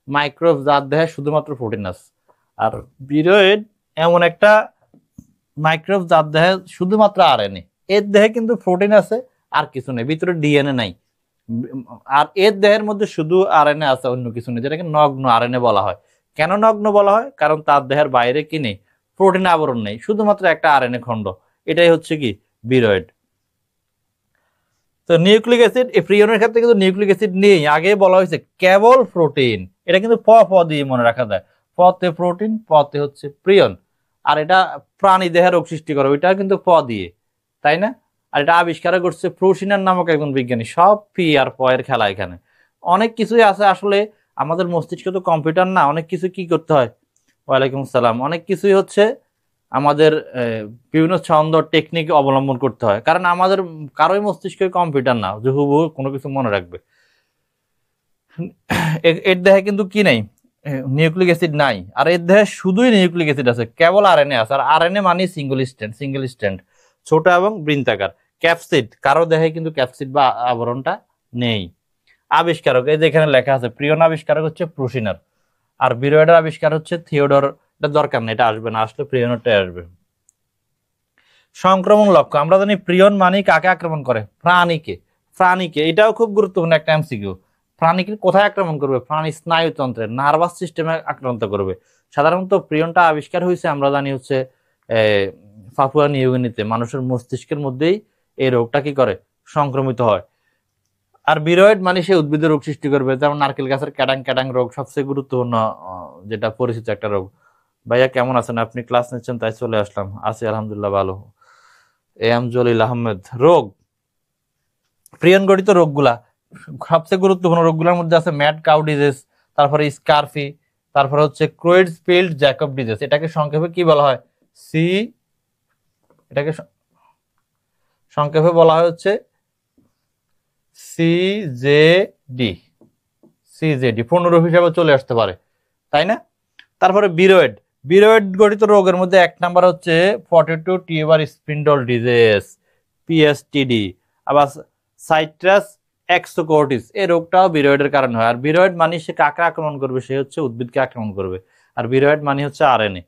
মাইক্রোব যার দেহে শুধুমাত্র প্রোটিন আছে, আর বিরয়েড এমন একটা মাইক্রোব যার দেহে শুধুমাত্র আরএনএ। এর দেহে কিন্তু প্রোটিন আছে আর কিছু নেই, ভিতরে ডিএনএ নাই। আর এর দেহের মধ্যে শুধু আরএনএ আছে, অন্য কিছু নেই, যেটাকে নগ্ন আরএনএ বলা হয়। কেন নগ্ন বলা হয়? কারণ তার দেহের বাইরে কি নেই, প্রোটিন আবরণ নেই, শুধুমাত্র একটা আরএনএ খণ্ড। এটাই হচ্ছে কি বিরয়েড। তো নিউক্লিক অ্যাসিড, এই প্রিয়নের ক্ষেত্রে কিন্তু নিউক্লিক অ্যাসিড নেই, আগে বলা হয়েছে কেবল প্রোটিন। এটা কিন্তু প দিয়ে মনে রাখা যায়, পতে প্রোটিন, পতে হচ্ছে প্রিয়ন। আর এটা প্রাণী দেহের রোগ সৃষ্টি করে, ওইটা কিন্তু প দিয়ে, তাই না? আর এটা আবিষ্কার করছে প্রোশিনার নামক একজন বিজ্ঞানী। সব পি আর প এর খেলা এখানে। অনেক কিছুই আছে, আসলে আমাদের মস্তিষ্ক তো কম্পিউটার না, অনেক কিছু কি করতে হয়। ওয়ালাইকুম আসসালাম। অনেক কিছুই হচ্ছে আমাদের বিভিন্ন ছন্দ টেকনিক অবলম্বন করতে হয়, কারণ আমাদের কারোই মস্তিষ্কের কম্পিউটার না যে হুবহু কোনো কিছু মনে রাখবে। এর দেহে কিন্তু কি নাই, নিউক্লিক অ্যাসিড নাই। আর এর দেহে শুধুই নিউক্লিক অ্যাসিড আছে, কেবল আরএনএ আছে। আর আরএনএ মানে সিঙ্গেল স্ট্র্যান্ড, ছোট এবং বৃত্তাকার। ক্যাপসিড, কারো দেহে কিন্তু ক্যাপসিড বা আবরণটা নেই। আবিষ্কারক, এই যে এখানে লেখা আছে, প্রিয়ন আবিষ্কারক হচ্ছে প্রোশিনার, আর বিরয়েডের আবিষ্কার হচ্ছে থিওডর। এটা দরকার নেই, এটা আসবে না, আসলে প্রিয়নটাই আসবে। সংক্রমণ লক্ষ্য, আমরা জানি প্রিয়ন মানে কাকে আক্রমণ করে, প্রাণীকে। এটাও খুব গুরুত্বপূর্ণ একটা এমসিকিউ। প্রাণীকে কোথায় আক্রমণ করবে? প্রাণী স্নায়ুতন্ত্রে, নার্ভাস সিস্টেমে আক্রান্ত করবে। সাধারণত প্রিয়নটা আবিষ্কার হয়েছে আমরা জানি হচ্ছে পাপুয়া নিউগিনিতে, মানুষের মস্তিষ্কের মধ্যেই এই রোগটা কি করে, সংক্রমিত হয়। আর বিরয়েড মানে সে উদ্ভিদের রোগ সৃষ্টি করবে, যেমন নারকেল গাছের ক্যাটাং রোগ সবচেয়ে গুরুত্বপূর্ণ, যেটা পরিচিত একটা রোগ। ভাইয়া কেমন আছেন? আপনি ক্লাস নিচ্ছেন তাই চলে আসলাম। আছি আলহামদুলিল্লাহ ভালো। এম জলিল আহমেদ। রোগ, প্রিয়ন গঠিত রোগগুলা, সবচেয়ে গুরুত্বপূর্ণ রোগগুলোর মধ্যে আছে ম্যাড কাউ ডিজিজ, তারপরে স্কারফি, তারপরে হচ্ছে ক্রোয়েডসফিল্ড জ্যাকব ডিজিজ। এটাকে সংক্ষেপে কি বলা হয়? এটাকে সংক্ষেপে বলা হয় হচ্ছে সিজেডি, পূর্ণরূপ হিসাবে চলে আসতে পারে, তাই না? তারপরে বিরয়েড গঠিত রোগের মধ্যে এক নাম্বার হচ্ছে পটেটো টিউবার স্পিন্ডল ডিজিজ, পিএসটিডি। আবার সাইট্রাস এক্সোকোর্টিস, এই রোগটাও বিরয়েডের কারণে হয়। আর বিরয়েড মানে সে কাকে আক্রমণ করবে? সে হচ্ছে উদ্ভিদকে আক্রমণ করবে। আর বিরয়েড মানে হচ্ছে আরএনএ।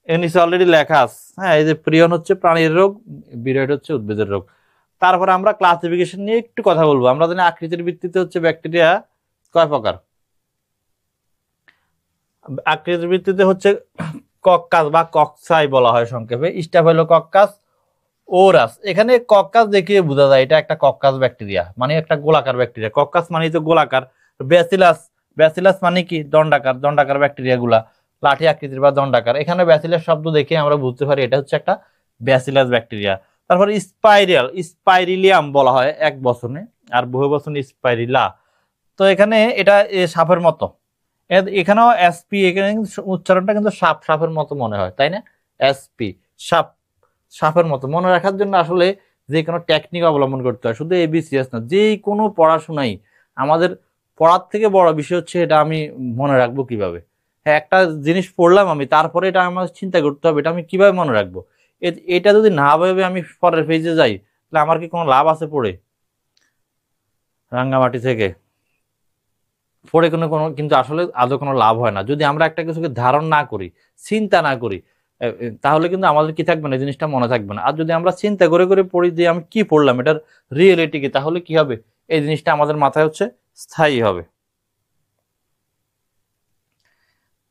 এর নিচে অলরেডি লেখা আছে। হ্যাঁ, এই যে প্রিয়ন হচ্ছে প্রাণীর রোগ, ভিরয়েড হচ্ছে উদ্ভিদের রোগ। তারপরে আমরা ক্লাসিফিকেশন নিয়ে একটু কথা বলবো। আমরা জানি আকৃতির ভিত্তিতে হচ্ছে ব্যাকটেরিয়া কয় প্রকার। আকৃতির ভিত্তিতে হচ্ছে কক্কাস বা ককসাই বলা হয় সংক্ষেপে, স্টাফিলোকক্কাস ওরাস। এখানে কক্কাস দেখিয়ে বোঝা যায় এটা একটা কক্কাস ব্যাকটেরিয়া, মানে একটা গোলাকার ব্যাকটেরিয়া। কক্কাস মানে তো গোলাকার। ব্যাসিলাস, ব্যাসিলাস মানে কি দণ্ডাকার, দণ্ডাকার ব্যাকটেরিয়া গুলা লাঠি আকৃতির বা দণ্ডাকার। এখানে ব্যাসিলাস শব্দ দেখে আমরা বুঝতে পারি এটা হচ্ছে একটা ব্যাসিলাস ব্যাকটেরিয়া। তারপর স্পাইরাল, স্পাইরিলিয়াম বলা হয় এক বচনে, আর বহু বচনে স্পাইরিলা। তো এখানে এটা সাপের মতো, এখানেও এসপি, এখানে উচ্চারণটা কিন্তু সাপ, সাপের মতো মনে হয়, তাই না? এসপি, সাপ, সাপের মতো মনে রাখার জন্য আসলে যে কোনো টেকনিক অবলম্বন করতে হয়, শুধু এবিসিএস না, যে কোনো পড়াশোনাই আমাদের পড়ার থেকে বড় বিষয় হচ্ছে এটা আমি মনে রাখবো কিভাবে। হ্যাঁ, একটা জিনিস পড়লাম আমি, তারপরে এটা আমার চিন্তা করতে হবে এটা আমি কিভাবে মনে রাখবো। এটা যদি না ভেবে আমি পরের পেজে যাই তাহলে আমার কি কোনো লাভ আছে পড়ে? রাঙ্গামাটি থেকে পড়ে কোনো কোনো কিন্তু আসলে আদৌ কোনো লাভ হয় না যদি আমরা একটা কিছুকে ধারণ না করি, চিন্তা না করি। তাহলে কিন্তু আমাদের কি থাকবে না, এই জিনিসটা মনে থাকবে না। আর যদি আমরা চিন্তা করে করে পড়ি যে আমি কি পড়লাম, এটার রিয়েলিটি কি, তাহলে কি হবে, এই জিনিসটা আমাদের মাথায় হচ্ছে স্থায়ী হবে।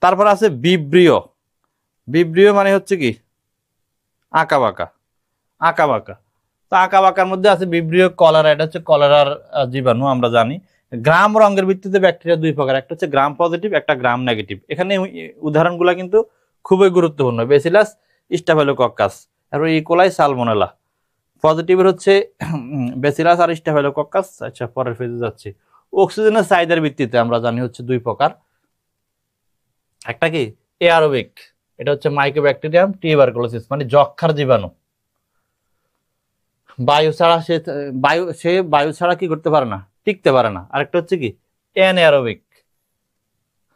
তারপর আছে বিব্রিয়। বিব্রিয় মানে হচ্ছে কি আঁকা বাঁকা, আঁকা বাঁকা। তো আঁকা বাঁকার মধ্যে আছে বিব্রিয় কলেরা, এটা হচ্ছে কলেরার জীবাণু আমরা জানি। গ্রাম রঙের ভিত্তিতে ব্যাকটেরিয়া দুই প্রকার, একটা হচ্ছে গ্রাম পজিটিভ, একটা গ্রাম নেগেটিভ। এখানে উদাহরণগুলো কিন্তু খুবই গুরুত্বপূর্ণ। বেসিলাস, স্টাফিলোকক্কাস, তারপর ইকোলাই, সালমোনেলা। পজিটিভের হচ্ছে বেসিলাস আর স্টাফিলোকক্কাস। আচ্ছা, পরের পেজে যাচ্ছি। অক্সিজেনের চাহিদার ভিত্তিতে আমরা জানি হচ্ছে দুই প্রকার, একটা কি এয়ারোবিক, এটা হচ্ছে মাইক্রোব্যাকটেরিয়াম টিউবারকুলোসিস, মানে যক্ষার জীবাণু। বায়ু ছাড়া সে বায়ু ছাড়া কি করতে পারে না, টিকতে পারে না। আরেকটা হচ্ছে কি অ্যানারোবিক,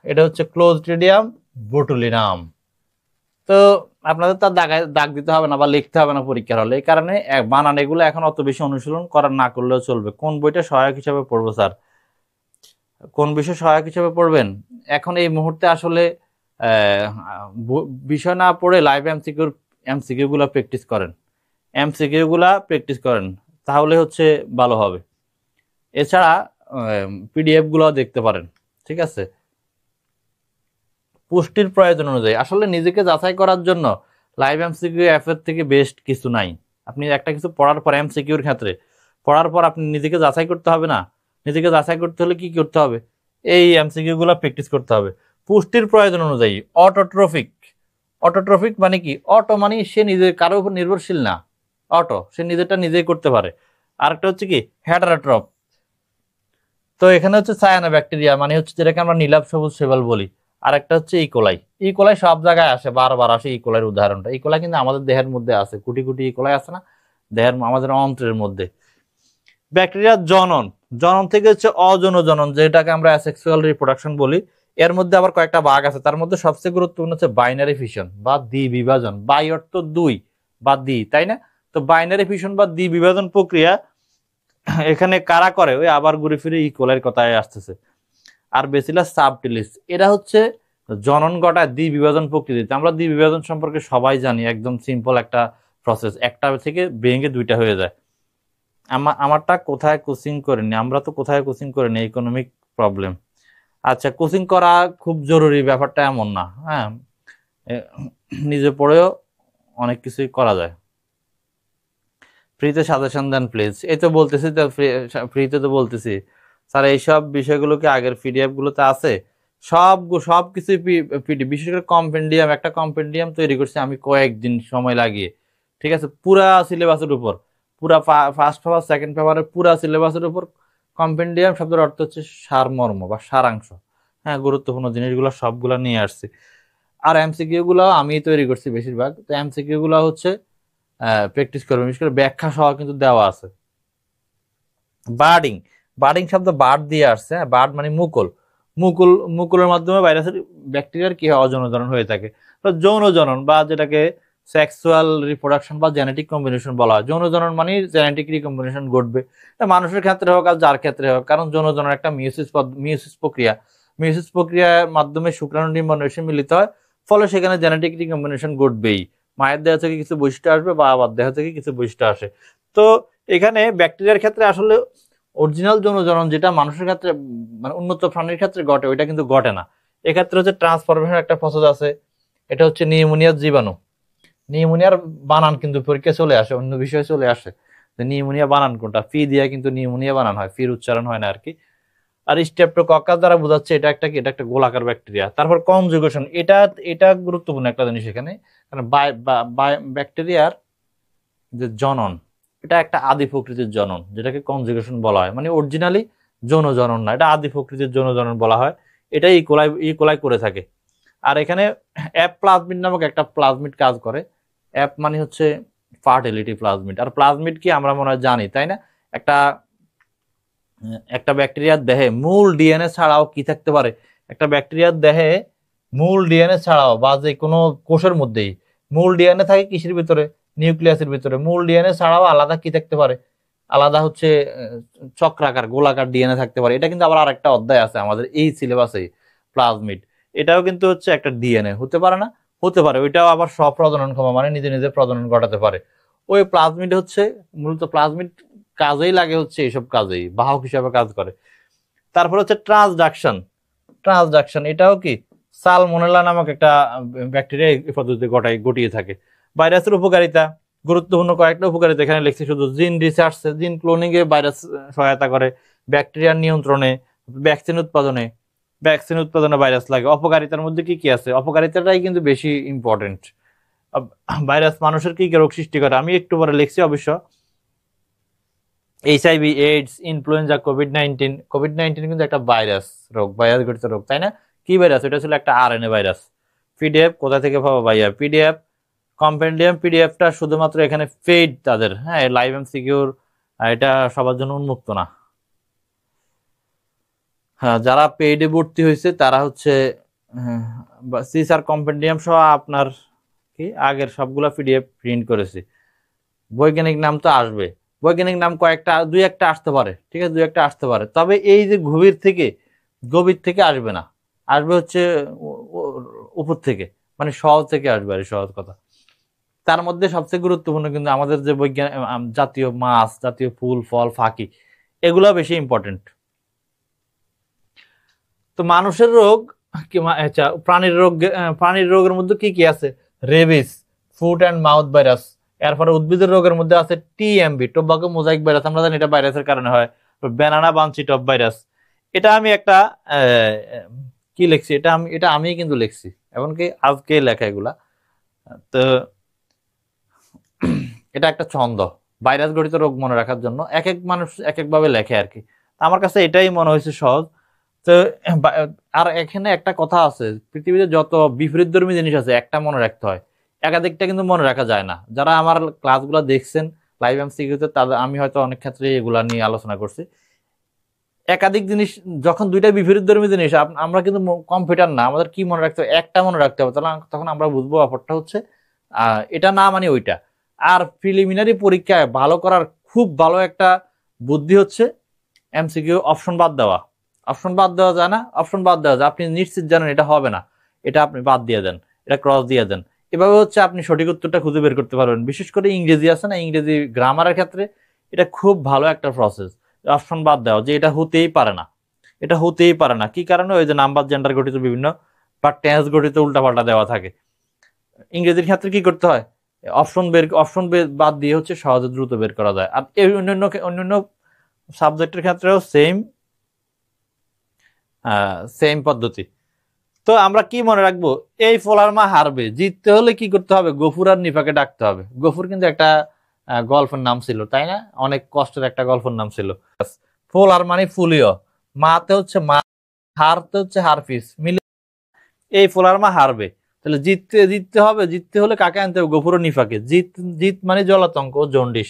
এটা হচ্ছে ক্লোস্ট্রিডিয়াম বোটুলিনাম। তো আপনাদের তার দাগ দিতে হবে না বা লিখতে হবে না পরীক্ষার হলে, এই কারণে বানান এগুলো এখন অত বেশি অনুশীলন করা না করলেও চলবে। কোন বইটা সহায়ক হিসাবে পড়বো স্যার, কোন বিষয় সহায়ক হিসাবে পড়বেন? এখন এই মুহূর্তে আসলে বিষয় না পড়ে লাইভ এমসিকিউ গুলা প্র্যাকটিস করেন, এমসিকিউ গুলা প্র্যাকটিস করেন, তাহলে হচ্ছে ভালো হবে। এছাড়া পিডিএফ গুলো দেখতে পারেন, ঠিক আছে? পুষ্টির প্রয়োজন অনুযায়ী আসলে নিজেকে যাচাই করার জন্য লাইভ এমসিকিউ অ্যাপের থেকে বেস্ট কিছু নাই। আপনি একটা কিছু পড়ার পর এমসিকিউর ক্ষেত্রে পড়ার পর আপনি নিজেকে যাচাই করতে হবে না? নিজেকে যাচাই করতে হলে কি করতে হবে? এই এমসিকিউ গুলো প্র্যাকটিস করতে হবে। পুষ্টির প্রয়োজন অনুযায়ী অটোট্রফিক, অটোট্রফিক মানে কি, অটো মানে সে নিজে কারোর উপর নির্ভরশীল না, অটো সে নিজেরটা নিজেই করতে পারে। আরেকটা হচ্ছে কি হেটারোট্রফ, তো এখানে হচ্ছে সায়ানো ব্যাকটেরিয়া, মানে হচ্ছে যেটাকে আমরা নীলাভ সবুজ সেবাল বলি। আর একটা হচ্ছে ইকোলাই। ইকোলাই সব জায়গায় আসে, বারবার আসে ইকোলাইয়ের উদাহরণটা। ইকোলাই কিন্তু আমাদের দেহের মধ্যে আছে, কোটি কোটি ইকোলাই আছে না দেহের, আমাদের অন্ত্রের মধ্যে। ব্যাকটেরিয়ার জনন, জনন থেকে হচ্ছে অযৌন জনন, যেটাকে আমরা অ্যাসেক্সুয়াল রিপ্রোডাকশন বলি। এর মধ্যে আবার কয়েকটা ভাগ আছে, তার মধ্যে সবচেয়ে গুরুত্বপূর্ণ হচ্ছে বাইনারি ফিশন বা দ্বি বিভাজন। বাই অর্থ দুই বা দ্বি, তাই না? তো বাইনারি ফিশন বা দ্বি বিভাজন প্রক্রিয়া এখানে কারা করে, ওই আবার ঘুরে ফিরে ইকোলাইয়ের কথায় আসতেছে। আর বেসিলাস সাবটিলিস, এরা হচ্ছে জনন ঘটায় দ্বিবিভাজন প্রকৃতিতে। আমরা দ্বিবিভাজন সম্পর্কে সবাই জানি, একদম সিম্পল একটা প্রসেস, একটা থেকে ভেঙে দুইটা হয়ে যায়। আমারটা কোথায় কোচিং করেনি, আমরা তো কোথায় কোচিং করিনি, ইকোনমিক প্রবলেম। আচ্ছা, কোচিং করা খুব জরুরি ব্যাপারটা এমন না, হ্যাঁ, নিজে পড়েও অনেক কিছুই করা যায়। ফ্রিতে সাজেশন দেন প্লিজ, এই তো বলতেছি তো, ফ্রিতে তো বলতেছি স্যার। এইসব বিষয়গুলোকে আগের পিডিএফ গুলোতে আছে, সব কিছু পিডিএফ, বিশেষ করে কম্পেন্ডিয়াম, একটা কম্পেন্ডিয়াম তৈরি করছি আমি কয়েকদিন সময় লাগিয়ে, ঠিক আছে? পুরা সিলেবাসের উপর, পুরা ফার্স্ট পেপার সেকেন্ড পেপারের পুরা সিলেবাসের উপর কম্পেন্ডিয়াম শব্দের অর্থ হচ্ছে সারমর্ম বা সারাংশ। হ্যাঁ, গুরুত্বপূর্ণ জিনিসগুলো সবগুলা নিয়ে আসছি। আর এমসিকিউ গুলো আমি তৈরি করছি বেশিরভাগ। তো এমসিকিউ গুলো হচ্ছে প্র্যাকটিস করবেন, বিশেষ করে ব্যাখ্যা সহ কিন্তু দেওয়া আছে। বার্ডিং, বার্ডিং শব্দ বার্ড দিয়ে আসছে। বার্ড মানে মুকুল, মুকুলের মাধ্যমে ভাইরাসের ব্যাকটেরিয়ার কি হয়, অযৌন জনন হয়ে থাকে। তো যৌন জনন বা যেটাকে সেক্সুয়াল রিপ্রোডাকশন বা জেনেটিক কম্বিনেশন বলা হয়। যৌন জনন মানে জেনেটিক রিকম্বিনেশন ঘটবে, মানুষের ক্ষেত্রে হোক আর যার ক্ষেত্রে হোক, কারণ যৌন জনন একটা মিউসিস প্রক্রিয়া। মিউসিস প্রক্রিয়ার মাধ্যমে শুক্রাণু নির্মাণ এসে মিলিত হয়, ফলে সেখানে জেনেটিক রিকম্বিনেশন ঘটবেই, মায়ের দেহ থেকে কিছু বৈশিষ্ট্য আসবে, বাবার দেহ থেকে কিছু বৈশিষ্ট্য আসে। তো এখানে ব্যাকটেরিয়ার ক্ষেত্রে আসলে অরিজিনাল যৌন জনন যেটা মানুষের ক্ষেত্রে মানে উন্নত প্রাণীর ক্ষেত্রে ঘটে, ওইটা কিন্তু ঘটে না। এক্ষেত্রে হচ্ছে ট্রান্সফরমেশন একটা প্রসেস আছে, এটা হচ্ছে নিউমোনিয়ার জীবাণু। নিউমোনিয়ার বানান কিন্তু পরীক্ষায় চলে আসে, অন্য বিষয়ে চলে আসে যে নিউমোনিয়া বানান কোনটা, ফি দিয়ে কিন্তু নিউমোনিয়া বানান হয়, ফির উচ্চারণ হয় না আর কি। আর স্ট্রেপ্টোকক্কাস দ্বারা বোঝাচ্ছে এটা একটা কি, এটা একটা গোলাকার ব্যাকটেরিয়া। তারপর কনজুগেশন, এটা এটা গুরুত্বপূর্ণ একটা জিনিস এখানে, কারণ ব্যাকটেরিয়ার যে জনন, এটা একটা আদি প্রকৃতির জনন, যেটাকে কনজুগেশন বলা হয়, মানে অরিজিনালি যৌন জনন না, এটা আদি প্রকৃতির যৌন জনন বলা হয়। এটাই ইকোলাই করে থাকে। আর এখানে অ্যাপ প্লাজমিড নামক একটা প্লাজমিড কাজ করে। অ্যাপ মানে হচ্ছে ফার্টিলিটি প্লাজমিড। আর প্লাজমিড কি আমরা মনে হয় জানি, তাই না? একটা একটা ব্যাকটেরিয়ার দেহে মূল ডিএনএ ছাড়াও কি থাকতে পারে, একটা ব্যাকটেরিয়ার দেহে মূল ডিএনএ ছাড়াও বা যে কোনো কোষের মধ্যেই মূল ডিএনএ থাকে কিসের ভিতরে, নিউক্লিয়াসের ভিতরে। মূল ডিএনএ ছাড়াও আলাদা কি থাকতে পারে, আলাদা হচ্ছে চক্রাকার গোলাকার ডিএনএ থাকতে পারে। এটা কিন্তু আবার আরেকটা অধ্যায় আছে আমাদের এই সিলেবাসে, প্লাজমিড। এটাও কিন্তু হচ্ছে একটা ডিএনএ, হতে পারে না? হতে পারে। ওইটাও আবার স্বপ্রজনন ক্ষমা, মানে নিজে নিজে প্রজনন ঘটাতে পারে। ওই প্লাজমিড হচ্ছে মূলত প্লাজমিড কাজেই লাগে হচ্ছে এইসব কাজেই, বাহক হিসাবে কাজ করে। তারপর হচ্ছে ট্রান্সডাকশন। ট্রান্সডাকশন এটাও কি সালমোনেলা নামক একটা ব্যাকটেরিয়া এই পদ্ধতিতে ঘটিয়ে থাকে। ভাইরাসের উপকারিতা, গুরুত্বপূর্ণ কয়েকটা উপকারিতা এখানে লিখছি শুধু। জিন রিসার্চ, জিন ক্লোনিং এ ভাইরাস সহায়তা করে, ব্যাকটেরিয়ার নিয়ন্ত্রণে, ভ্যাকসিন উৎপাদনে, ভাইরাস লাগে। অপকারিতার মধ্যে কি কি আছে, অপকারিতাটাই কিন্তু বেশি ইম্পর্টেন্ট। ভাইরাস মানুষের কি কি রোগ সৃষ্টি করে আমি একটু পরে লিখছি অবশ্য। HIV, AIDS, influenza, COVID-19. COVID-19 কিন্তু একটা ভাইরাস রোগ, ভাইরাস ঘটিত রোগ, তাই না? কি ভাইরাস? এটা ছিল একটা আরএনএ ভাইরাস। পিডিএফ কোথা থেকে পাবো ভাইয়া? পিডিএফ কম্পেন্ডিয়াম, পিডিএফটা শুধুমাত্র এখানে পেইড তাদের, হ্যাঁ, লাইভ এন্ড সিকিউর, এটা সবার জন্য উন্মুক্ত না। হ্যাঁ, যারা পেইডে ভর্তি হয়েছে তারা হচ্ছে সিসার কম্পেন্ডিয়াম সহ আপনার কি আগের সবগুলা পিডিএফ প্রিন্ট করেছি। বৈজ্ঞানিক নাম তো আসবে, বৈজ্ঞানিক নাম কয়েকটা, দুই একটা আসতে পারে, ঠিক আছে, দুই একটা আসতে পারে। তবে এই যে গভীর থেকে আসবে না, আসবে হচ্ছে উপর থেকে, মানে সহজ থেকে আসবে, আর সহজ কথা। তার মধ্যে সবচেয়ে গুরুত্বপূর্ণ কিন্তু আমাদের যে জাতীয় মাছ, জাতীয় ফুল ফল ফাঁকি, এগুলো বেশি ইম্পর্টেন্ট। তো মানুষের রোগ আচ্ছা, প্রাণীর রোগের মধ্যে কি কি আছে? Rabies, foot and mouth virus. এরপরে উদ্ভিদের রোগের মধ্যে আছে টিএমভি, টোবাকো মোজাইক ভাইরাস, আমরা জানি এটা ভাইরাসের কারণে হয়। Banana bunchy top virus. এটা আমি একটা কি লিখছি, এটা আমি কিন্তু লিখছি, এমনকি আজকে লেখা এগুলা। তো এটা একটা ছন্দ, ভাইরাস ঘটিত রোগ মনে রাখার জন্য এক এক মানুষ এক এক ভাবে লেখে আর কি। আমার কাছে এটাই মনে হয়েছে সহজ। তো আর এখানে একটা কথা আছে, পৃথিবীতে যত বিপরীতধর্মী জিনিস আছে একটা মনে রাখতে হয়, একাধিকটা কিন্তু মনে রাখা যায় না। যারা আমার ক্লাসগুলো দেখছেন লাইভ এমসিকিউতে, তাদের আমি হয়তো অনেক ক্ষেত্রে এগুলা নিয়ে আলোচনা করছি। একাধিক জিনিস যখন দুইটা বিপরীতধর্মী জিনিস, আমরা কিন্তু কম্পিউটার না, আমাদের কি মনে রাখতে হবে, একটা মনে রাখতে হবে, তখন আমরা বুঝবো অপরটা হচ্ছে এটা না মানে ওইটা। আর প্রিলিমিনারি পরীক্ষায় ভালো করার খুব ভালো একটা বুদ্ধি হচ্ছে এমসিকিউ অপশন বাদ দেওয়া। অপশন বাদ দেওয়া যায় না, অপশন বাদ দেওয়া যায়, আপনি নিশ্চিত জানেন এটা হবে না, এটা আপনি বাদ দিয়ে দেন, এটা ক্রস দিয়ে দেন। এভাবে হচ্ছে আপনি সঠিক উত্তরটা খুঁজে বের করতে পারবেন। বিশেষ করে ইংরেজি আছে না, ইংরেজি গ্রামারের ক্ষেত্রে এটা খুব ভালো একটা প্রসেস, অপশন বাদ দেওয়া, যে এটা হতেই পারে না, এটা হতেই পারে না। কি কারণে? ওই যে নাম্বার জেন্ডার গঠিত বিভিন্ন বা টেন্স গঠিত উল্টাপাল্টা দেওয়া থাকে। ইংরেজির ক্ষেত্রে কি করতে হয়? অপশন বাদ দিয়ে হচ্ছে সহজে দ্রুত বের করা যায়। আর এই অন্যান্য সাবজেক্টের ক্ষেত্রেও সেম পদ্ধতি। তো আমরা কি মনে রাখবো? এই ফলার মা হারবে, জিততে হলে কি করতে হবে? গফুর আর নিফাকে ডাকতে হবে। গফুর কিন্তু একটা গল্পের নাম ছিল, তাই না? অনেক কষ্টের একটা গল্পের নাম ছিল। ফলার মানে ফুলিও, মাতে হচ্ছে মা, হারতে হচ্ছে হারফিস, মিলে এই ফলার মা হারবে। তাহলে জিততে হলে কাকে আনতে হবে? গফুর ও নিফাকে। জিত মানে জলাতঙ্ক ও জন্ডিস।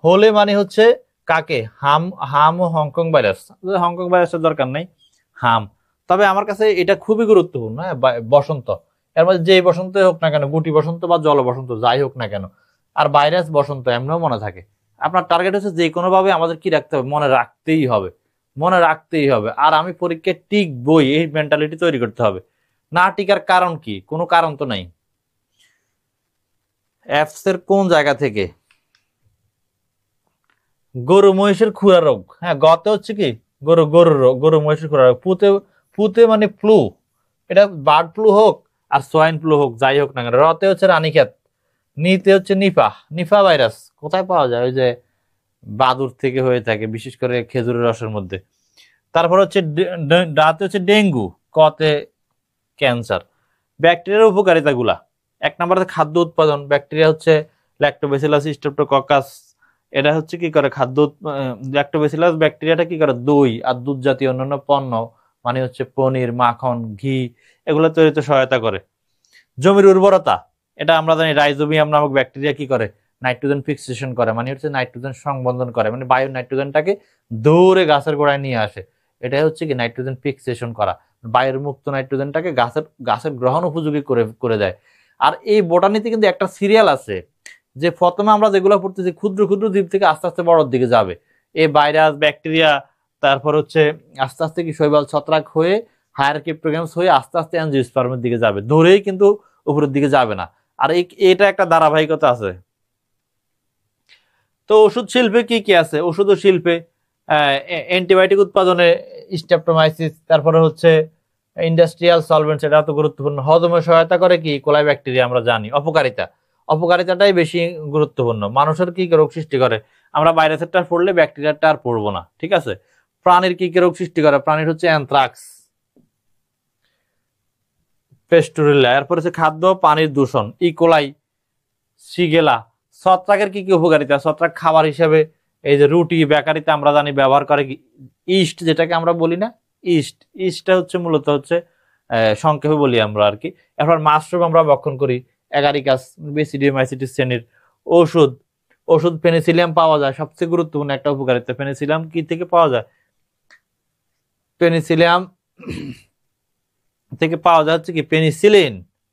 হলে মানে হচ্ছে কাকে? হাম ও হংকং ভাইরাস। হংকং ভাইরাসের দরকার নাই, হাম। তবে আমার কাছে এটা খুবই গুরুত্বপূর্ণ, হ্যাঁ, বসন্ত। এর মধ্যে যেই বসন্ত হোক না কেন, গুটি বসন্ত বা জল বসন্ত যাই হোক না কেন, আর ভাইরাস বসন্ত এমনিও মনে থাকে। আপনার টার্গেট হচ্ছে যে কোনো ভাবে আমাদের কি রাখতে হবে, মনে রাখতেই হবে, মনে রাখতেই হবে। আর আমি পরীক্ষায় টিকবই, এই মেন্টালিটি তৈরি করতে হবে। না টিকার কারণ কি? কোনো কারণ তো নাই। অ্যাপস এর কোন জায়গা থেকে? গরু মহিষের খুরা রোগ। হ্যাঁ, গতে হচ্ছে কি গরু মহিষের খুরা রোগ। পুতে পুতে মানে ফ্লু, এটা বার্ড ফ্লু হোক আর সোয়াইন ফ্লু হোক, যাই হোক না কেন। রতে হচ্ছে রানীক্ষেত, নিতে হচ্ছে নিপা, নিপা ভাইরাস। কোথায় পাওয়া যায়? ওই যে বাদুর থেকে হয়ে থাকে, বিশেষ করে খেজুরের রসের মধ্যে। তারপর হচ্ছে ডাতে হচ্ছে ডেঙ্গু, কতে ক্যান্সার। ব্যাকটেরিয়ার উপকারিতা গুলা, এক নম্বর খাদ্য উৎপাদন। ব্যাকটেরিয়া হচ্ছে ল্যাক্টোব্যাসিলাস স্ট্রেপ্টোককাস, এটা হচ্ছে কি করে খাদ্য ল্যাক্টোব্যাসিলাস ব্যাকটেরিয়াটা কি করে দই আর দুধ জাতীয় অন্যান্য পণ্য, মানে হচ্ছে পনির, মাখন, ঘি, এগুলো তৈরিতে সহায়তা করে। জমির উর্বরতা, এটা আমরা জানি রাইজোবিয়াম নামক ব্যাকটেরিয়া কি করে নাইট্রোজেন ফিক্সেশন করে, মানে হচ্ছে নাইট্রোজেন সংবন্ধন করে, মানে বায়ুর নাইট্রোজেনটাকে দূরে গাছের গোড়ায় নিয়ে আসে। এটাই হচ্ছে কি নাইট্রোজেন ফিক্সেশন করা, বায়ুর মুক্ত নাইট্রোজেনটাকে গাছের গ্রহণ উপযোগী করে করে দেয়। আর এই বোটানিতে কিন্তু একটা সিরিয়াল আছে, যে প্রথমে আমরা যেগুলো পড়তেছি ক্ষুদ্র ক্ষুদ্র জীব থেকে আস্তে আস্তে বড়র দিকে যাবে। এই ভাইরাস, ব্যাকটেরিয়া, তারপর হচ্ছে আস্তে আস্তে কি শৈবাল ছত্রাক হয়ে হায়ার ক্রিপ্টোগ্রামস হয়ে আস্তে আস্তে অ্যাঞ্জিওস্পার্মের দিকে যাবে, ধরেই কিন্তু উপরের দিকে যাবে না। আর এটা একটা ধারাবাহিকতা আছে। তো ওষুধ শিল্পে কি কি আছে? ওষুধ শিল্পে অ্যান্টিবায়োটিক উৎপাদনে স্ট্রেপ্টোমাইসিস, তারপরে হচ্ছে ইন্ডাস্ট্রিয়াল সলভেন্টস, এটা তো গুরুত্বপূর্ণ। হজমে সহায়তা করে কি কোলাই ব্যাকটেরিয়া, আমরা জানি। অপকারিতাটাই বেশি গুরুত্বপূর্ণ। মানুষের কি কি রোগ সৃষ্টি করে? আমরা ভাইরাসেরটা পড়লে ব্যাকটেরিয়াটা আর পড়বো না, ঠিক আছে। প্রাণীর কি কি রোগ সৃষ্টি করে? প্রাণীর হচ্ছে অ্যানথ্রাক্স, পেস্টুরিল্লা। এরপর হচ্ছে খাদ্য পানির দূষণ, ইকোলাই, সিগেলা। ছত্রাকের কি কি উপকারিতা? ছত্রাক খাবার হিসেবে এই যে রুটি, বেকারিতে আমরা জানি ব্যবহার করে কি ইস্ট, যেটাকে আমরা বলি না ইস্টটা হচ্ছে মূলত হচ্ছে সংক্ষেপে বলি আমরা আর কি। এরপর মাশরুম আমরা ভক্ষণ করি, এগারিকাস, বেসিডিওমাইসিটিস শ্রেণীর। ওষুধ পেনিসিলিয়াম পাওয়া যায়, সবচেয়ে গুরুত্বপূর্ণ একটা উপকারিতা। পেনিসিলিয়াম কি থেকে পাওয়া যায়? পেনিসিলিয়াম থেকে পাওয়া যায় হচ্ছে কি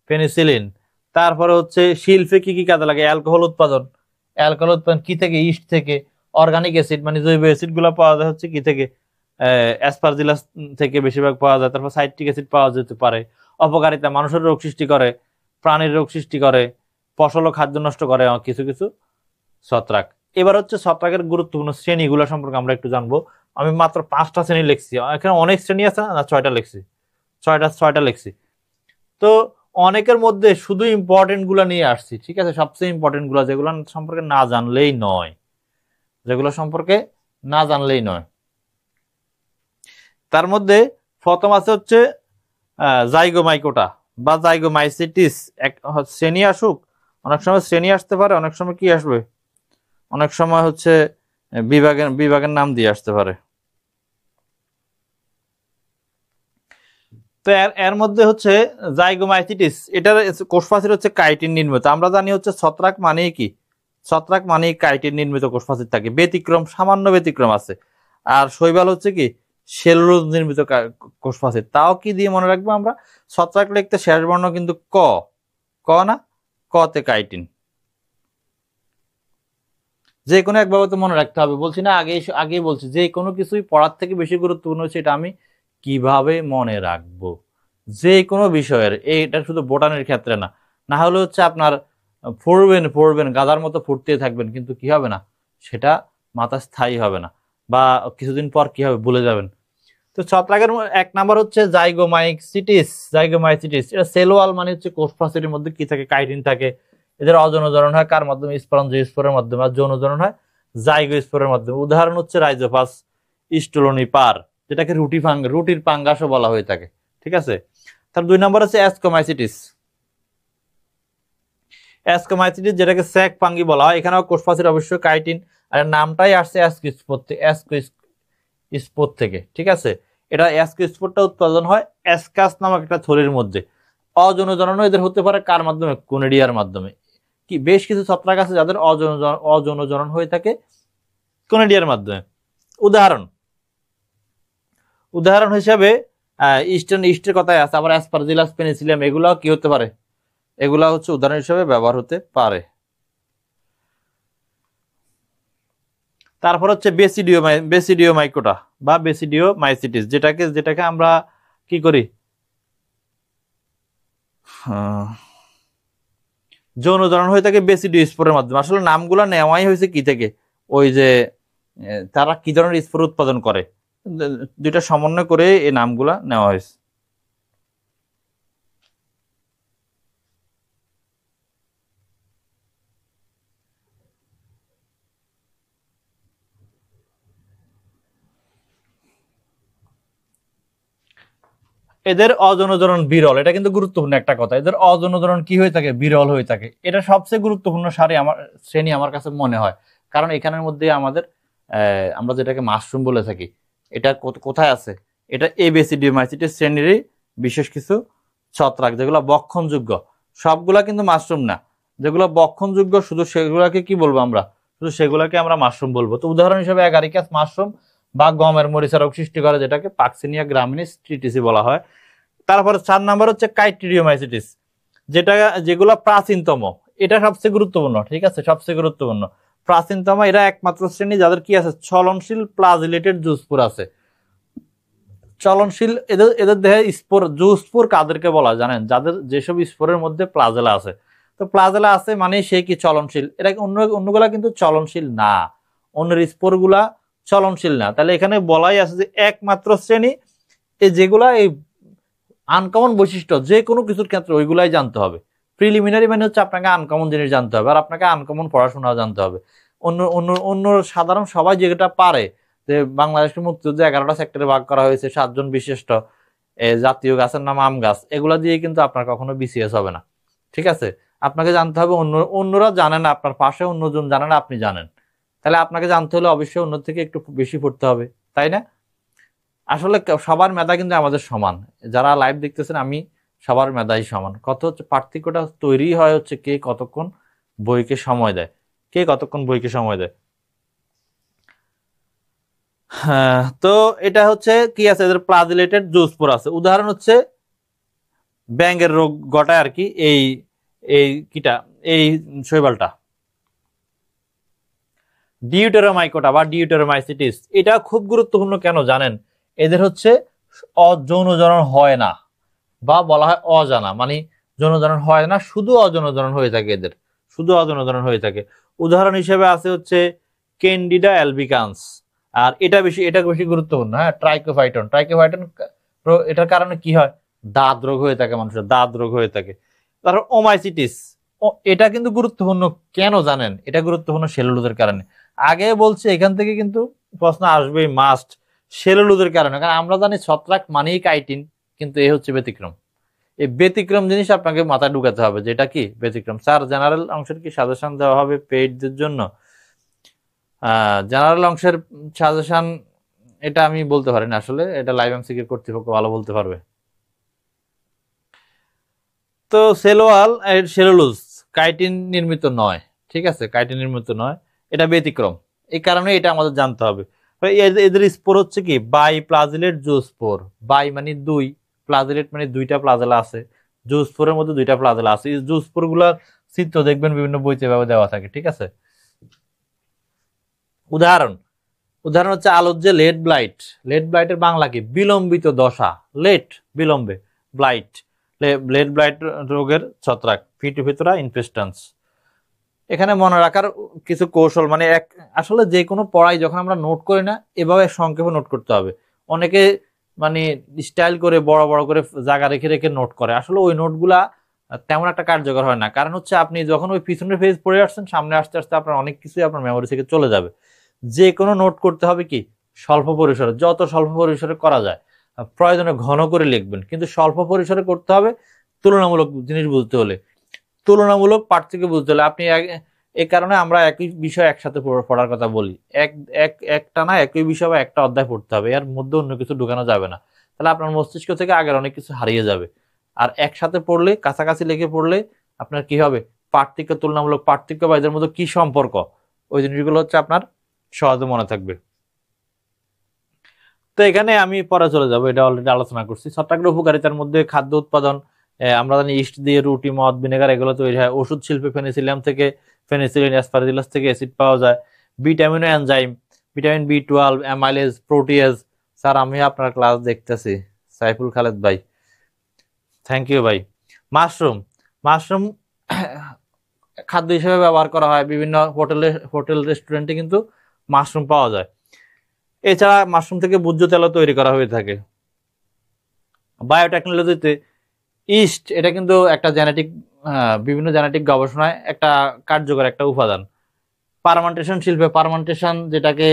পেনিসিলিন। তারপরে হচ্ছে শিল্পে কি কি কাজে লাগে? অ্যালকোহল উৎপাদন কি থেকে? ইস্ট থেকে। অর্গানিক অ্যাসিড মানে জৈব অ্যাসিড গুলো পাওয়া যায় হচ্ছে কি থেকে? অ্যাসপারজিলাস থেকে বেশিরভাগ পাওয়া যায়। তারপর সাইট্রিক অ্যাসিড পাওয়া যেতে পারে। অপকারিতা, মানুষের রোগ সৃষ্টি করে, প্রাণীর রোগ সৃষ্টি করে, ফসল ও খাদ্য নষ্ট করে কিছু কিছু ছত্রাক। এবার হচ্ছে ছত্রাকের গুরুত্বপূর্ণ শ্রেণীগুলো সম্পর্কে আমরা একটু জানবো। আমি মাত্র 5টা শ্রেণী লিখছি, এখানে অনেক শ্রেণী আছে না, 6টা লিখছি, ছয়টা লিখছি। তো অনেকের মধ্যে শুধু ইম্পর্টেন্ট গুলা নিয়ে আসছি, ঠিক আছে। সবচেয়ে ইম্পর্টেন্ট গুলা, যেগুলো সম্পর্কে না জানলেই নয়। তার মধ্যে প্রথম আছে হচ্ছে জাইগোমাইকোটা বা জাইগোমাইসিটিস। এক শ্রেণী আসুক, অনেক সময় শ্রেণী আসতে পারে, অনেক সময় কি আসবে, অনেক সময় হচ্ছে বিভাগের নাম দিয়ে আসতে পারে। তো এর মধ্যে হচ্ছে জাইগোমাইসিটিস, এটার কোষপ্রাচীর হচ্ছে কাইটিন নির্মিত। আমরা জানি হচ্ছে ছত্রাক মানেই কি, ছত্রাক মানেই কাইটিন নির্মিত কোষপ্রাচীর থাকে। সামান্য ব্যতিক্রম আছে। আর শৈবাল হচ্ছে কি সেলুলোজ নির্মিত কোষপ্রাচীর। তাও কি দিয়ে মনে রাখবো আমরা? ছত্রাক লিখতে শেষ বর্ণ কিন্তু ক না, কতে কাইটিন। যে কোনো একভাবে তো মনে রাখতে হবে, বলছি না আগেই বলছি, যে কোনো কিছুই পড়ার থেকে বেশি গুরুত্বপূর্ণ হচ্ছে এটা আমি কিভাবে মনে রাখবো। যে কোনো বিষয়ের, এটা শুধু বোটানের ক্ষেত্রে না, না হলে হচ্ছে আপনার পড়বেন গাধার মতো ফুটতে থাকবেন, কিন্তু কি হবে না, সেটা মাথা স্থায়ী হবে না, বা কিছুদিন পর কি হবে ভুলে যাবেন। তো ছত্রাকের এক নাম্বার হচ্ছে জাইগোমাইসিটিস। এটা সেলওয়াল মানে হচ্ছে কোষপ্রাচীরের মধ্যে কি থাকে? কাইটিন থাকে। এদের অযৌনজনন হয় কার মাধ্যমে? স্পরঞ্জিওস্পোরের মাধ্যমে। আর যৌনজনন হয় জাইগোস্পোরের মাধ্যমে। উদাহরণ হচ্ছে রাইজোপাস স্টোলোনিপার, যেটাকে রুটির পাঙ্গাসও বলা হয়ে থাকে, ঠিক আছে। তার 2 নম্বর আছে অ্যাসকোমাইসিটিস, যেটাকে স্যাক পাঙ্গি বলা হয়। এখানেও কোষপ্রাচীর অবশ্যই কাইটিন, আর নামটাই আসছে অ্যাসকোস্পোর থেকে, ঠিক আছে। এটা অ্যাসকোস্পোরটা উৎপাদন হয় অ্যাসকাস নামক একটা থলির মধ্যে। অযৌনজনন এদের হতে পারে কার মাধ্যমে? কোনিডিয়ার মাধ্যমে। কি বেশ কিছু ছত্রাক আছে যাদের অযৌনজনন হয়ে থাকে কোনিডিয়ার মাধ্যমে। উদাহরণ হিসাবে ইস্টের কথাই আছে। আবার অ্যাসপারজিলাস, পেনিসিলিয়াম, এগুলাও কি হতে পারে? এগুলা হচ্ছে উদাহরণ হিসাবে ব্যবহার হতে পারে। তারপর হচ্ছে বেসিডিওমাইকোটা বা বেসিডিওমাইসিটিস, যেটাকে আমরা কি করি? যৌন জারণ হয়ে থাকে বেসিডীয় স্পোরের মাধ্যমে। আসলে নামগুলো নেওয়াই হয়েছে কি থেকে, ওই যে তারা কি ধরনের স্পোর উৎপাদন করে, দুইটা সমন্বয় করে এই নামগুলা নেওয়া হয়েছে। এদের অজনজরণ বিরল, এটা কিন্তু গুরুত্বপূর্ণ একটা কথা। এদের অজনজরণ কি হয়ে থাকে, বিরল হয়ে থাকে। এটা সবচেয়ে গুরুত্বপূর্ণ শ্রেণী আমার কাছে মনে হয়, কারণ এখানের মধ্যে আমাদের আমরা যেটাকে মাশরুম বলে থাকি, এটা কোথায় আছে, এটা এবিসিডিওমাইসিটিস শ্রেণীরই বিশেষ কিছু ছত্রাক যেগুলো বক্ষণযোগ্য। সবগুলা কিন্তু মাশরুম না, যেগুলো বক্ষণযোগ্য শুধু সেগুলাকে কি বলবো আমরা, শুধু সেগুলাকে আমরা মাশরুম বলবো। তো উদাহরণ হিসেবে অ্যাগারিকাস মাশরুম বা গমের মরিচা রোগ সৃষ্টি করে, যেটাকে পাকসিনিয়া গ্রামিনিস টিটিসি বলা হয়। তারপরে 4 নাম্বার হচ্ছে কাইটিরিওমাইসিটিস, যেগুলো প্রাচীনতম। এটা সবচেয়ে গুরুত্বপূর্ণ, ঠিক আছে, সবচেয়ে গুরুত্বপূর্ণ প্রাচীনতম। এরা একমাত্র শ্রেণী যাদের কি আছে, চলনশীল প্লাজিলেটেড জুস্পোর আছে। চলনশীল এদের দেহে স্পোর, জুস্পোর কাদেরকে বলা জানেন, যাদের যেসব স্পোরের মধ্যে প্লাজেলা আছে। তো প্লাজেলা আছে মানে সে কি চলনশীল, এরা অন্যগুলা কিন্তু চলনশীল না, অন্যের স্পোর গুলা চলনশীল না। তাহলে এখানে বলাই আছে যে একমাত্র শ্রেণী যেগুলা এই আনকমন বৈশিষ্ট্য যে কোনো কিছুর ক্ষেত্রে ওইগুলাই জানতে হবে। প্রিলিমিনারি মানে হচ্ছে আপনাকে আনকমন জিনিস জানতে হবে, আর আপনাকে আনকমন পড়াশোনাও জানতে হবে। অন্য অন্য অন্য সাধারণ সবাই যেটা পারে, যে বাংলাদেশের মুক্তিযুদ্ধে 11টা সেক্টরে ভাগ করা হয়েছে, 7 জন বিশিষ্ট, জাতীয় গাছের নাম আম গাছ, এগুলা দিয়ে কিন্তু আপনার কখনো বিসিএস হবে না, ঠিক আছে। আপনাকে জানতে হবে অন্যরা জানে না, আপনার পাশে অন্যজন জানে না, আপনি জানেন, তাহলে আপনাকে জানতে হলে অবশ্যই অন্য থেকে একটু বেশি পড়তে হবে, তাই না? আসলে সবার মেধা কিন্তু আমাদের সমান, যারা লাইভ দেখতেছেন আমি সবার মেধাই সমান। কত হচ্ছে পার্থক্যটা তৈরি হয় হচ্ছে কে কতক্ষণ বইকে সময় দেয়, কে কতক্ষণ বইকে সময় দেয়। হ্যাঁ, তো এটা হচ্ছে কি আছে, এদের প্লাজিলেটেড জুস্পোর আছে। উদাহরণ হচ্ছে ব্যাঙের রোগ ঘটায় আর কি, এই এই কিটা, এই শৈবালটা ডিউটেরোমাইকোটা বা ডিউটেরোমাইসিটিস। এটা খুব গুরুত্বপূর্ণ কেন জানেন, এদের হচ্ছে যৌনজনন হয় না, বা বলা হয় অজানা, মানে যৌনজনন হয় না, শুধু অযৌনজনন হয়ে থাকে, এদের শুধু অযৌনজনন হয়ে থাকে। উদাহরণ হিসেবে আছে হচ্ছে ক্যান্ডিডা অ্যালবিকান্স, আর এটা বেশি গুরুত্বপূর্ণ। হ্যাঁ, ট্রাইকোফাইটন এটার কারণে কি হয়, দাঁত রোগ হয়ে থাকে, মানুষের দাঁত রোগ হয়ে থাকে। তারপর ওমাইসিটিস, এটা কিন্তু গুরুত্বপূর্ণ কেন জানেন, এটা গুরুত্বপূর্ণ সেলুলোজের কারণে। আগে বলছি এখান থেকে কিন্তু প্রশ্ন আসবেই মাস্ট, সেলুলোজের কারণে। কারণ আমরা জানি ছত্রাক মানেই কাইটিন, কিন্তু এই হচ্ছে ব্যতিক্রম। এই ব্যতিক্রম জিনিস আপনাকে মাথায় ঢুকাতে হবে, যেটা কি ব্যতিক্রম। স্যার জেনারেল অংশের কি সাজেশন দেওয়া হবে পেইডদের জন্য? জেনারেল অংশের সাজেশন এটা আমি বলতে পারি না, আসলে এটা লাইভ এমসিকিউ কর্তৃপক্ষ ভালো বলতে পারবে। তো সেলুলোজ কাইটিন নির্মিত নয়, ঠিক আছে, কাইটিন নির্মিত নয়, এটা ব্যতিক্রম। এই কারণে এটা আমাদের জানতে হবে। এদের স্পোর হচ্ছে কি বাই প্লাজিলেট জুস্পোর। বাই মানে 2, প্লাজিলেট মানে 2টা প্লাজেলা আছে, জুস্পোরের মধ্যে 2টা প্লাজেলা আছে। এই জুস্পোর গুলার চিত্র দেখবেন বিভিন্ন বইতে দেওয়া থাকে, ঠিক আছে। উদাহরণ হচ্ছে আলোর যে লেড ব্লাইটের বাংলা কি, বিলম্বিত দশা। লেট বিলম্বে, ব্লাইট লেড ব্লাইট রোগের ছত্রাক, ফিটোফিথোরা ইনফেস্টান্স। এখানে মনে রাখার কিছু কৌশল, মানে আসলে যে কোনো পড়াই যখন আমরা নোট করি না, এভাবে সংক্ষেপে নোট করতে হবে। অনেকে মানে স্টাইল করে বড় বড় করে জায়গা রেখে রেখে নোট করে, আসলে ওই নোটগুলা তেমন একটা কার্যকর হয় না। কারণ হচ্ছে আপনি যখন ওই পিছনের পেজ পড়ে আসছেন, সামনে আস্তে আস্তে আপনার অনেক কিছুই আপনার মেমোরি থেকে চলে যাবে। যে কোনো নোট করতে হবে কি স্বল্প পরিসরে, যত স্বল্প পরিসরে করা যায়। প্রয়োজনে ঘন করে লিখবেন, কিন্তু স্বল্প পরিসরে করতে হবে। তুলনামূলক জিনিস বুঝতে হলে, তুলনামূলক পার্থক্য বুঝতে হলে আপনি এই কারণে আমরা একই বিষয় একসাথে পড়ার কথা বলি। একটা না একই বিষয় বা একটা অধ্যায় পড়তে হবে, এর মধ্যে অন্য কিছু ঢুকানো যাবে না, তাহলে আপনার মস্তিষ্ক থেকে আগের অনেক কিছু হারিয়ে যাবে। আর একসাথে পড়লে, কাছাকাছি লেগে পড়লে আপনার কি হবে, পার্থক্য, তুলনামূলক পার্থক্য বা এদের মধ্যে কি সম্পর্ক, ওই জিনিসগুলো হচ্ছে আপনার সহজে মনে থাকবে। তো এখানে আমি পরে চলে যাবো, এটা অলরেডি আলোচনা করছি। ছত্রাকের উপকারিতার মধ্যে খাদ্য উৎপাদন, আমরা জানি ইস্ট দিয়ে রুটি, মদ, ভিনেগার এগুলো তৈরি হয়। ওষুধ শিল্পে ফেনিসিলিয়াম থেকে, ফেনিসিলিন অ্যাসপারজিলাস থেকে অ্যাসিড পাওয়া যায়। ভিটামিন ও enzyme, vitamin B12, amylase, protease. Sir আমি আপনার ক্লাস দেখতেছি, সাইফুল খালেদ ভাই, থ্যাংক ইউ ভাই। মাশরুম, মাশরুম খাদ্য হিসেবে ব্যবহার করা হয়, বিভিন্ন হোটেল রেস্টুরেন্টে কিন্তু মাশরুম পাওয়া যায়। এছাড়া মাশরুম থেকে ভোজ্য তেলও তৈরি করা হয়ে থাকে। বায়োটেকনোলজিতে ইস্ট, এটা কিন্তু একটা বিভিন্ন জেনেটিক গবেষণায় একটা কার্যকর একটা উপাদান। পারমান্টেশন শিল্পে পারমান্টেশন, যেটাকে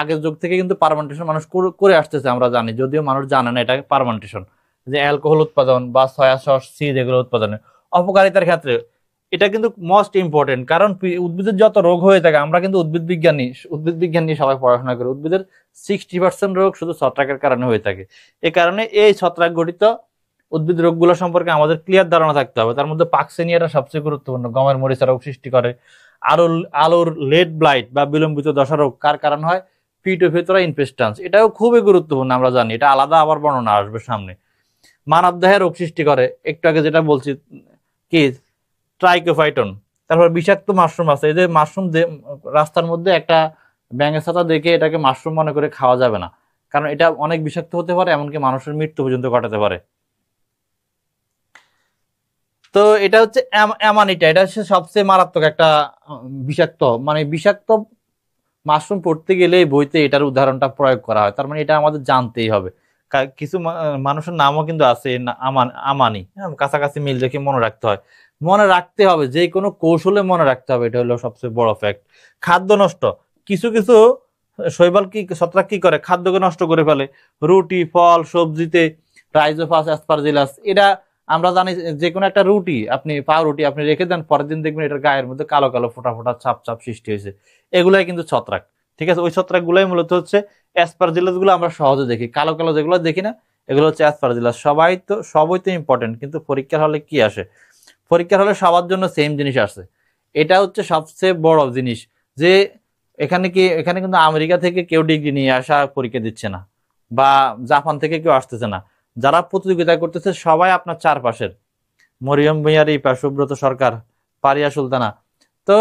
আগের যুগ থেকে কিন্তু পারমান্টেশন মানুষ করে আসতেছে, আমরা জানি, যদিও মানুষ জানে না এটা পারমান্টেশন, যে অ্যালকোহল উৎপাদন বা সয়া সস, চিজ এগুলো উৎপাদনের অপকারিতার ক্ষেত্রে এটা কিন্তু মোস্ট ইম্পর্টেন্ট। কারণ উদ্ভিদের যত রোগ হয়ে থাকে, আমরা কিন্তু উদ্ভিদ বিজ্ঞান নিয়ে সবাই পড়াশোনা করি, উদ্ভিদের 60% রোগ শুধু ছত্রাকের কারণে হয়ে থাকে। এই কারণে এই ছত্রাক গঠিত উদ্ভিদ রোগগুলো সম্পর্কে আমাদের ক্লিয়ার ধারণা থাকতে হবে। তার মধ্যে পাকসেনিয়াটা সবচেয়ে গুরুত্বপূর্ণ, গমের মরিচা রোগ সৃষ্টি করে। আলুর লেট ব্লাইট বা বিলম্বিত দশা রোগ কার কারণ হয়? ফিটোফথোরা ইনফেস্টান্স, এটাও খুবই গুরুত্বপূর্ণ, আমরা জানি, এটা আলাদা আবার বর্ণনা আসবে সামনে। মানব দেহে রোগ সৃষ্টি করে, একটু আগে যেটা বলছি, কি, ট্রাইকোফাইটন। তারপর বিষাক্ত মাশরুম আছে, এই যে মাশরুম রাস্তার মধ্যে একটা ব্যাঙের ছাতা দেখে এটাকে মাশরুম মনে করে খাওয়া যাবে না, কারণ এটা অনেক বিষাক্ত হতে পারে, এমনকি মানুষের মৃত্যু পর্যন্ত ঘটাতে পারে। তো এটা হচ্ছে অ্যামানিটা, এটা হচ্ছে সবচেয়ে মারাত্মক একটা বিষাক্ত, মানে বিষাক্ত মাশরুম পড়তে গেলে বইতে এটার উদাহরণটা প্রয়োগ করা হয়। তার মানে এটা আমাদের জানতেই হবে। কিছু মানুষের নামও কিন্তু আছে আমানি, কাছাকাছি মিল রেখে মনে রাখতে হয়, মনে রাখতে হবে, যে কোনো কৌশলে মনে রাখতে হবে, এটা হলো সবচেয়ে বড় ফ্যাক্ট। খাদ্য নষ্ট, কিছু কিছু শৈবাল ছত্রাক কি করে, খাদ্যকে নষ্ট করে ফেলে। রুটি, ফল, সবজিতে রাইজোফাস, অ্যাসপারজিলাস, এটা আমরা জানি, যে কোনো একটা রুটি, পাউরুটি আপনি রেখে দেন, পরের দিন দেখবেন এটার গায়ের মধ্যে কালো কালো ফোটা ফোটা ছাপ ছাপ সৃষ্টি হয়েছে, এগুলাই কিন্তু ছত্রাক। ঠিক আছে, ওই ছত্রাক গুলাই মূলত হচ্ছে অ্যাসপারজিলাস গুলো আমরা সহজে দেখি, কালো কালো যেগুলো দেখি না, এগুলো হচ্ছে অ্যাসপারজিলাস। সবই তো ইম্পর্টেন্ট, কিন্তু পরীক্ষার হলে কি আসে? পরীক্ষার হলে সবার জন্য সেম জিনিস আসে, এটা হচ্ছে সবচেয়ে বড় জিনিস, যে এখানে কিন্তু আমেরিকা থেকে কেউ ডিগ্রি নিয়ে আসা পরীক্ষা দিচ্ছে না, বা জাপান থেকে কেউ আসতেছে না। যারা প্রতিযোগিতা করতেছে সবাই আপনার চারপাশের, মরিয়ম ভূঁইয়া, রিপা, সুব্রত সরকার, পারিয়া সুলতানা, তো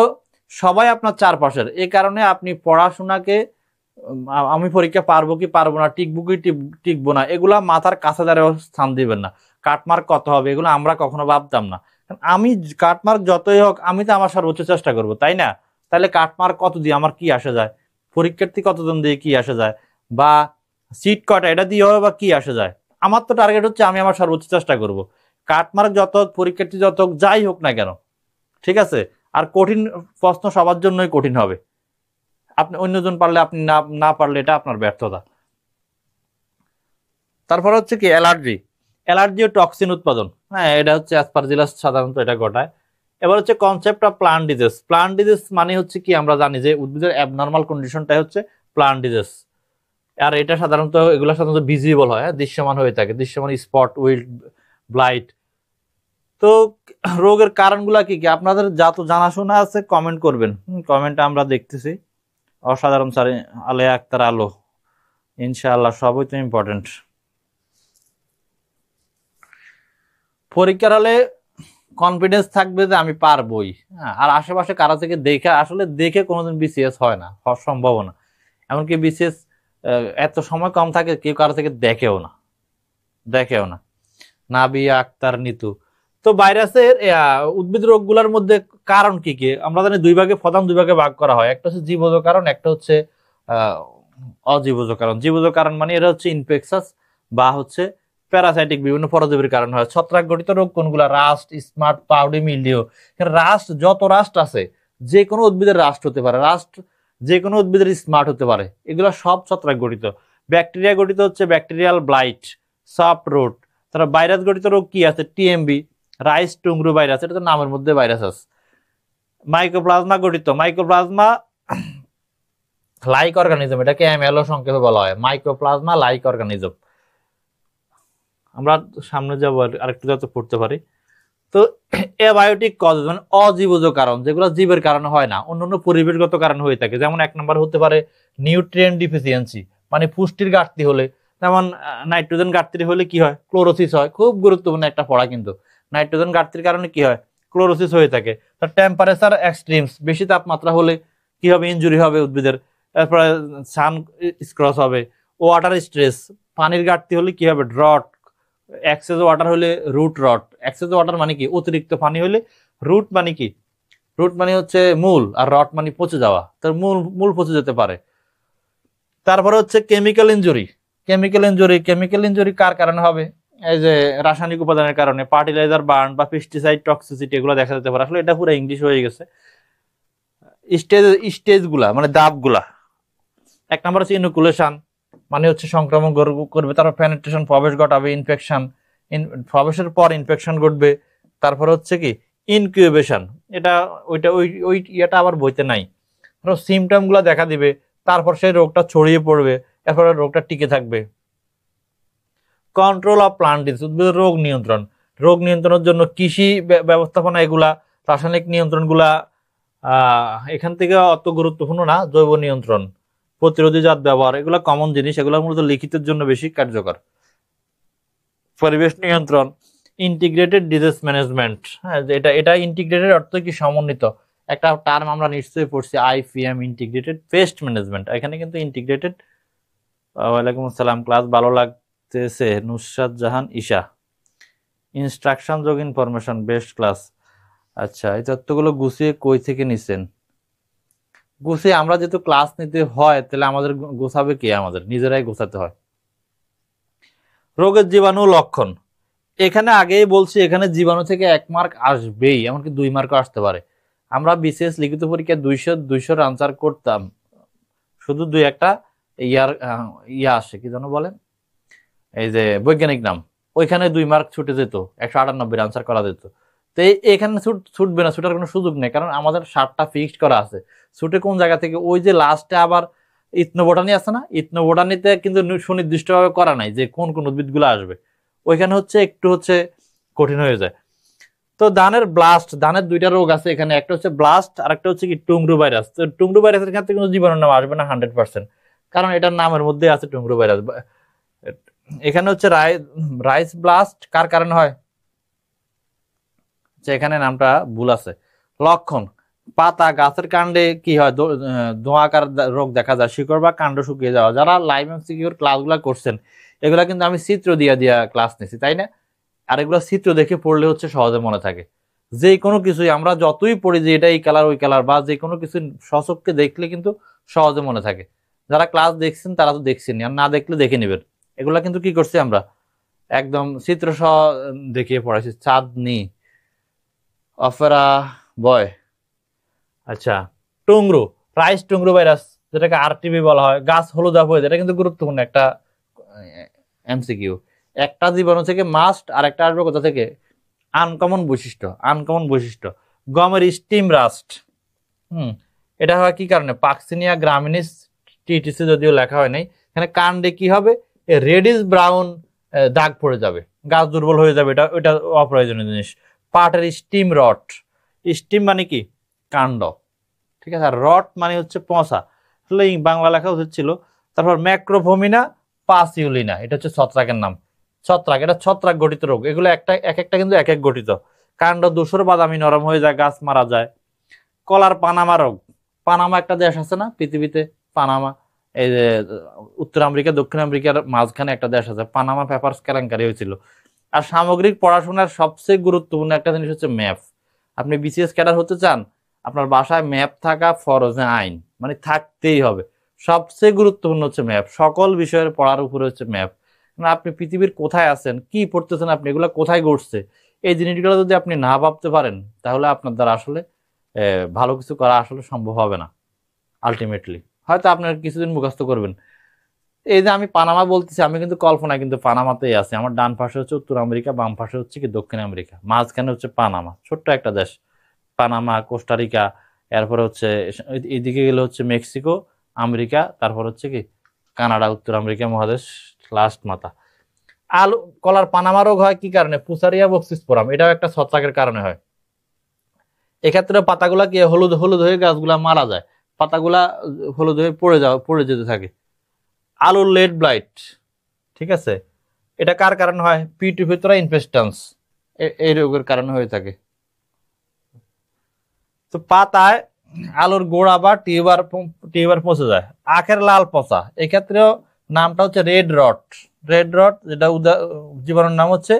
সবাই আপনার চারপাশের। এই কারণে আপনি পড়াশোনাকে আমি পরীক্ষা পারবো কি পারবো না, টিকবো কি টিকবো না, এগুলা মাথার কাছে দ্বারা স্থান দিবেন না। কাটমার্ক কত হবে এগুলো আমরা কখনো ভাবতাম না। আমি কাটমার্ক যতই হোক, আমি তো আমার সর্বোচ্চ চেষ্টা করব, তাই না? তাহলে কাটমার্ক কত দিয়ে আমার কি আসে যায়, পরীক্ষার্থী কতজন দিয়ে কি আসে যায়, বা সিট কটা এটা দিয়ে হবে বা কি আসে যায়? আমার তো টার্গেট হচ্ছে আমি আমার সর্বোচ্চ চেষ্টা করব। কাটমার্ক যত হোক, পরীক্ষার্থী যত হোক, যাই হোক না কেন, ঠিক আছে? আর কঠিন প্রশ্ন সবার জন্যই কঠিন হবে, আপনি অন্যজন পারলে, আপনি না পারলে এটা আপনার ব্যর্থতা। তারপর হচ্ছে কি, অ্যালার্জি ও টক্সিন উৎপাদন, হ্যাঁ, এটা হচ্ছে অ্যাসপারজিলাস সাধারণত এটা ঘটায়। এবার হচ্ছে concept of plant disease. Plant disease মানে হচ্ছে কি, আমরা জানি যে উদ্ভিদের অ্যাবনর্মাল কন্ডিশনটাই হচ্ছে প্লান্ট ডিজিজ। আর এটা এগুলো সাধারণত ভিজিবল হয়, দৃশ্যমান হয়ে থাকে, দৃশ্যমান স্পট, উইল্ড, ব্লাইট। তো রোগের কারণগুলা কি কি আপনাদের যা তো জানাশোনা আছে কমেন্ট করবেন, কমেন্টে আমরা দেখতেছি। অসাধারণ স্যার, আলেয়া আক্তার আলো, ইনশাআল্লাহ, সবই তো ইম্পর্টেন্ট। পরীক্ষার হলে কনফিডেন্স থাকবে যে আমি পারবই, হ্যাঁ, আর আশেপাশে কারো থেকে দেখে কোনোদিন বিসিএস হয় না, হওয়ার সম্ভব না। এমনকি বিসিএস এত সময় কম থাকে, কেউ কারো থেকে দেখেও না। নাবিয়া আক্তার, নিতু। তো ভাইরাসের উদ্ভিদ রোগগুলোর মধ্যে কারণ কি কি আমরা জানি, প্রধান দুই ভাগে ভাগ করা হয়, একটা হচ্ছে জীবজ কারণ, একটা হচ্ছে অজীবজ কারণ। জীবজ কারণ মানে এরা হচ্ছে ইনফেকশাস বা হচ্ছে প্যারাসাইটিক, বিভিন্ন পরজীবীর কারণ হয়। ছত্রাক গঠিত রোগ কোনগুলা? Rust, smut, powdery, mildew. যত রাস্ট আছে, যে কোনো উদ্ভিদের রাস্ট হতে পারে, যে কোনো উদ্ভিদের স্মার্ট হতে পারে, এগুলো সব ছত্রাক গঠিত। ব্যাকটেরিয়া গঠিত হচ্ছে ব্যাকটেরিয়াল ব্লাইট, সফট রুট। তারা ভাইরাস গঠিত রোগ কি আছে? টিএমবি, রাইস টুংরু ভাইরাস, এটা তো নামের মধ্যে ভাইরাস আছে। মাইক্রোপ্লাজমা গঠিত, মাইক্রোপ্লাজমা লাইক অর্গানিজম, এটাকে এমএলও সংক্ষেপে বলা হয়, মাইক্রোপ্লাজমা লাইক অর্গানিজম। আমরা সামনে যাবো, আরেকটু যাতে পড়তে পারি। তো অ্যাবায়োটিক কজ মানে অজীবজ কারণ, যেগুলো জীবের কারণে হয় না, অন্যান্য পরিবেশগত কারণ হয়ে থাকে। যেমন 1 নম্বর হতে পারে নিউট্রিয়েন্ট ডিফিসিয়েন্সি, মানে পুষ্টির ঘাটতি হলে। যেমন নাইট্রোজেন ঘাটতি হলে কি হয়? ক্লোরোসিস হয়। খুব গুরুত্বপূর্ণ একটা পড়া কিন্তু, নাইট্রোজেন ঘাটতির কারণে কি হয়? ক্লোরোসিস হয়ে থাকে। তার টেম্পারেচার এক্সট্রিমস, বেশি তাপমাত্রা হলে কি হবে? ইনজুরি হবে উদ্ভিদের। তারপরে সান স্ক্রস হবে। ওয়াটার স্ট্রেস, পানির ঘাটতি হলে কি হবে? ড্রট, এক্সেস ওয়াটার হলে রুট রট। এক্সেস ওয়াটার মানে কি? অতিরিক্ত পানি হলে। রুট মানে কি? রুট মানে হচ্ছে মূল, আর রট মানে পচে যাওয়া, তার মূল মূল পচে যেতে পারে। তারপরে হচ্ছে কেমিক্যাল ইনজুরি। কেমিক্যাল ইনজুরি কার কারণে হবে? এই যে রাসায়নিক উপাদানের কারণে, ফার্টিলাইজার বার্ন বা পেস্টিসাইড টক্সিসিটি, এগুলো দেখা যেতে পারে। আসলে এটা পুরো ইংলিশ হয়ে গেছে। স্টেজগুলা মানে ধাপগুলা, 1 নম্বর হচ্ছে ইনোকুলেশন, মানে হচ্ছে সংক্রমণ করবে। তারপর পেনিট্রেশন, প্রবেশ ঘটাবে, ইনফেকশন, প্রবেশের পর ইনফেকশন ঘটবে। তারপর হচ্ছে কি ইনকিউবেশন, এটা ওই ইয়েটা আবার বইতে নাই। সিমটম গুলা দেখা দিবে, তারপর সেই রোগটা ছড়িয়ে পড়বে, এরপরে রোগটা টিকে থাকবে। কন্ট্রোল অফ প্লান্ট ডিজিজ, উদ্ভিদের রোগ নিয়ন্ত্রণ। রোগ নিয়ন্ত্রণের জন্য কৃষি ব্যবস্থাপনা, এগুলা রাসায়নিক নিয়ন্ত্রণগুলা এখান থেকে অত গুরুত্বপূর্ণ না। জৈব নিয়ন্ত্রণ, প্রতিরোধী জাত ব্যবহার, এগুলো কমন জিনিস, এগুলো মূলত লিখিতের জন্য বেশি কার্যকর। পরিবেশ নিয়ন্ত্রণ, ইন্টিগ্রেটেড ডিজিজ ম্যানেজমেন্ট। হ্যাঁ, এটা ইন্টিগ্রেটেড অর্থ কি? সমন্বিত। একটা টার্ম আমরা নিশ্চয়ই পড়ছি, IPM, ইন্টিগ্রেটেড পেস্ট ম্যানেজমেন্ট। এখানে কিন্তু ইন্টিগ্রেটেড। ওয়ালাইকুম আসসালাম, ক্লাস ভালো লাগতেছে নুসরাত জাহান ঈশা। ইনস্ট্রাকশন যোগ ইনফরমেশন, বেস্ট ক্লাস। আচ্ছা, এই তথ্যগুলো গুছিয়ে কই থেকে নিছেন? গুছিয়ে আমরা যেহেতু ক্লাস নিতে হয়, তাহলে আমাদের গোছাবে কে? আমাদের নিজেরাই গোছাতে হয়। রোগের জীবাণু লক্ষণ, এখানে আগেই বলছি, এখানে জীবাণু থেকে 1 মার্ক আসবেই, এমনকি 2 মার্কও আসতে পারে। আমরা বিশেষ লিখিত পরীক্ষায় 200 আনসার করতাম, শুধু 2-1টা ইয়া আসে, কি যেন বলেন, এই যে বৈজ্ঞানিক নাম, ওইখানে 2 মার্ক ছুটে যেত, 198 আনসার করা যেত। তো এখানে ছুটবে না, ছুটার কোনো সুযোগ নেই, কারণ আমাদের 7টা ফিক্সড করা আছে। ছুটে কোন জায়গা থেকে? ওই যে লাস্টে আবার ইথনোবোটানি আছে না, ইথনোবোটানিতে কিন্তু সুনির্দিষ্টভাবে করা নাই যে কোন কোন উদ্ভিদগুলো আসবে। ওইখানে হচ্ছে একটু হচ্ছে কঠিন হয়ে যায়। তো ধানের ব্লাস্ট, ধানের 2টা রোগ আছে এখানে, একটা হচ্ছে ব্লাস্ট আর একটা হচ্ছে কি টুংরু ভাইরাস। তো টুংরু ভাইরাসের ক্ষেত্রে কিন্তু জীবাণুর নাম আসবে না 100%, কারণ এটার নামের মধ্যে আছে টুংরু ভাইরাস। এখানে হচ্ছে রাইস ব্লাস্ট কার কারণে হয়? এখানে নামটা ভুল আছে। লক্ষণ, পাতা, গাছের কাণ্ডে কি হয়? ধোঁয়াকার রোগ দেখা যায়, শিকড় বা কাণ্ড শুকিয়ে যাওয়া। যারা লাইভ এমসিকিউর ক্লাসগুলো করছেন, এগুলা কিন্তু আমি চিত্র দিয়া ক্লাস নিছি, তাই না? আর এগুলো চিত্র দেখে পড়লে হচ্ছে সহজে মনে থাকে। যে কোনো কিছুই আমরা যতই পড়ি যে এটা এই কালার ওই কালার, বা যে কোনো কিছু সচক্ষে দেখলে কিন্তু সহজে মনে থাকে। যারা ক্লাস দেখছেন তারা তো দেখছেন, আর না দেখলে দেখে নেবেন। এগুলা কিন্তু কি করছি আমরা, একদম চিত্র সহ দেখিয়ে পড়াইছি। চাঁদনি, অফেরা বয়। আচ্ছা, টুংরু, রাইস টুংরু ভাইরাস, যেটাকে আরটিবি বলা হয়, গাছ হলুদাভ হয়ে যায়, এটা কিন্তু গুরুত্বপূর্ণ একটা এমসিকিউ। একটা জীবাণু থেকে মাস্ট, আর একটা আসবে কোথা থেকে? আনকমন বৈশিষ্ট্য। গমের স্টিম রাস্ট, এটা হয় কি কারণে? পাক্সিনিয়া গ্রামিনিস টিটিসি, যদিও লেখা হয় নাই। এখানে কাণ্ডে কি হবে? রেডিশ ব্রাউন দাগ পড়ে যাবে, গাছ দুর্বল হয়ে যাবে, এটা অপ্রয়োজনীয় জিনিস। পাটের স্টিম রট, স্টিম মানে কি? কাণ্ড, ঠিক আছে। আর রট মানে হচ্ছে পচা, আসলে বাংলা লেখা উচিত ছিল। তারপর ম্যাক্রোভোমিনা পাসিউলিনা, এটা হচ্ছে ছত্রাকের নাম। ছত্রাক, এটা ছত্রাক গঠিত রোগ। এগুলো এক একটা কিন্তু এক গঠিত। কাণ্ড ধূসর বাদামি নরম হয়ে যায়, গাছ মারা যায়। কলার পানামা রোগ, পানামা একটা দেশ আছে না পৃথিবীতে, পানামা, এই যে উত্তর আমেরিকা দক্ষিণ আমেরিকার মাঝখানে একটা দেশ আছে, পানামা পেপারস কেলেঙ্কারি হয়েছিল। আর সামগ্রিক পড়াশোনার সবচেয়ে গুরুত্বপূর্ণ একটা জিনিস হচ্ছে ম্যাপ। আপনি বিসিএস ক্যাডার হতে চান, আপনার বাসায় ম্যাপ থাকা ফরজে আইন, মানে থাকতেই হবে। সবচেয়ে গুরুত্বপূর্ণ হচ্ছে ম্যাপ, সকল বিষয়ের পড়ার উপরে হচ্ছে ম্যাপ। আপনি পৃথিবীর কোথায় আছেন, কি পড়তেছেন, আপনি এগুলো কোথায় ঘটছে, এই জিনিসগুলো যদি আপনি না ভাবতে পারেন, তাহলে আপনার দ্বারা আসলে ভালো কিছু করা আসলে সম্ভব হবে না। আলটিমেটলি হয়তো আপনার কিছুদিন মুখস্থ করবেন। এই যে আমি পানামা বলতেছি, আমি কিন্তু কল্পনা কিন্তু পানামাতেই আছি। আমার ডান পাশে হচ্ছে উত্তর আমেরিকা, বাম পাশে হচ্ছে কি দক্ষিণ আমেরিকা, মাঝখানে হচ্ছে পানামা, ছোট্ট একটা দেশ। পানামা, কোস্টারিকা, এরপরে হচ্ছে এইদিকে গেলে হচ্ছে মেক্সিকো, আমেরিকা, তারপর হচ্ছে কি কানাডা, উত্তর আমেরিকা মহাদেশ, লাস্ট মাথা। আলু কলার পানামা রোগ হয় কি কারণে? পুসারিয়া বক্সিসপোরাম, এটাও একটা ছত্রাকের কারণে হয়। এক্ষেত্রে পাতাগুলা কি হলুদ হলুদ হয়ে গাছগুলা মারা যায়, পাতাগুলা হলুদ হয়ে পড়ে যেতে থাকে। আলুর লেড ব্লাইট, ঠিক আছে, এটা কার কারণে হয়? পিটুফিথোরা ইনফেস্টান্স, এই রোগের কারণে হয়ে থাকে। তো পাতায় আলুর গোড়া বা টিউবার পচে যায়। আখের লাল পচা, এক্ষেত্রেও নামটা হচ্ছে রেড রট, রেড রড, যেটা জীবাণুর নাম হচ্ছে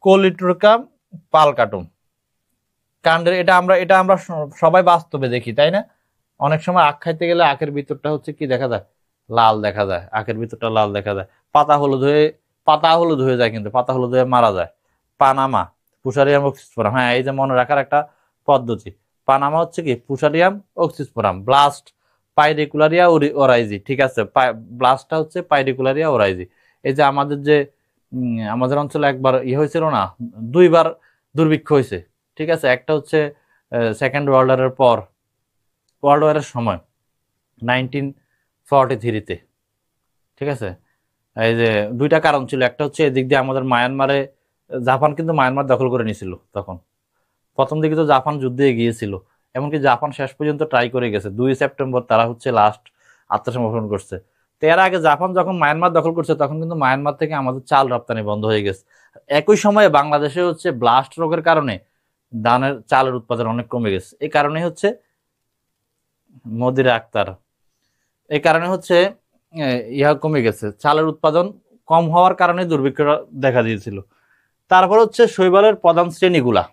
কোলিট্রোকাম পালকাটুম। কাণ্ডের এটা আমরা সবাই বাস্তবে দেখি, তাই না? অনেক সময় আখ খাইতে গেলে আখের ভিতরটা হচ্ছে কি দেখা যায়, লাল দেখা যায়, আখের ভিতরটা লাল দেখা যায়, পাতা হলুদ হয়ে যায়, কিন্তু পাতা হলুদ হয়ে মারা যায়। পানামা, ফুসারিয়াম অক্সিস্পোরাম, হ্যাঁ এই যে মনে রাখার একটা পদ্ধতি। পানামা হচ্ছে কি ফুসারিয়াম অক্সিস্পোরাম। ব্লাস্ট পাইরিকুলারিয়া ওরাইজি, ঠিক আছে, ব্লাস্টটা হচ্ছে পাইরিকুলারিয়া ওরাইজি। এই যে আমাদের যে আমাদের অঞ্চলে একবার হয়েছিল না, দুইবার দুর্ভিক্ষ হয়েছে, ঠিক আছে। একটা হচ্ছে সেকেন্ড ওয়ার্ল্ড ওয়ারের পর, ওয়ার্ল্ড ওয়ারের সময় 1943-তে, ঠিক আছে। এই যে দুইটা কারণ ছিল, একটা হচ্ছে এদিক দিয়ে আমাদের মায়ানমারে, জাপান কিন্তু মায়ানমার দখল করে নিয়েছিল তখন। প্রথম দিকে তো জাপান যুদ্ধে গিয়েছিল, এমনকি জাপান শেষ পর্যন্ত ট্রাই করে গেছে। 2 সেপ্টেম্বর তারা হচ্ছে লাস্ট আত্মসমর্পণ করছে। তো এর আগে জাপান যখন মায়ানমার দখল করছে, তখন কিন্তু মায়ানমার থেকে আমাদের চাল রপ্তানি বন্ধ হয়ে গেছে। একই সময়ে বাংলাদেশে হচ্ছে ব্লাস্ট রোগের কারণে চালের উৎপাদন অনেক কমে গেছে। এই কারণে হচ্ছে মদিরা আক্তার, এই কারণে হচ্ছে ইহা কমে গেছে, চালের উৎপাদন কম হওয়ার কারণে দুর্ভিক্ষ দেখা দিয়েছিল। তারপর হচ্ছে শৈবালের প্রধান শ্রেণীগুলা,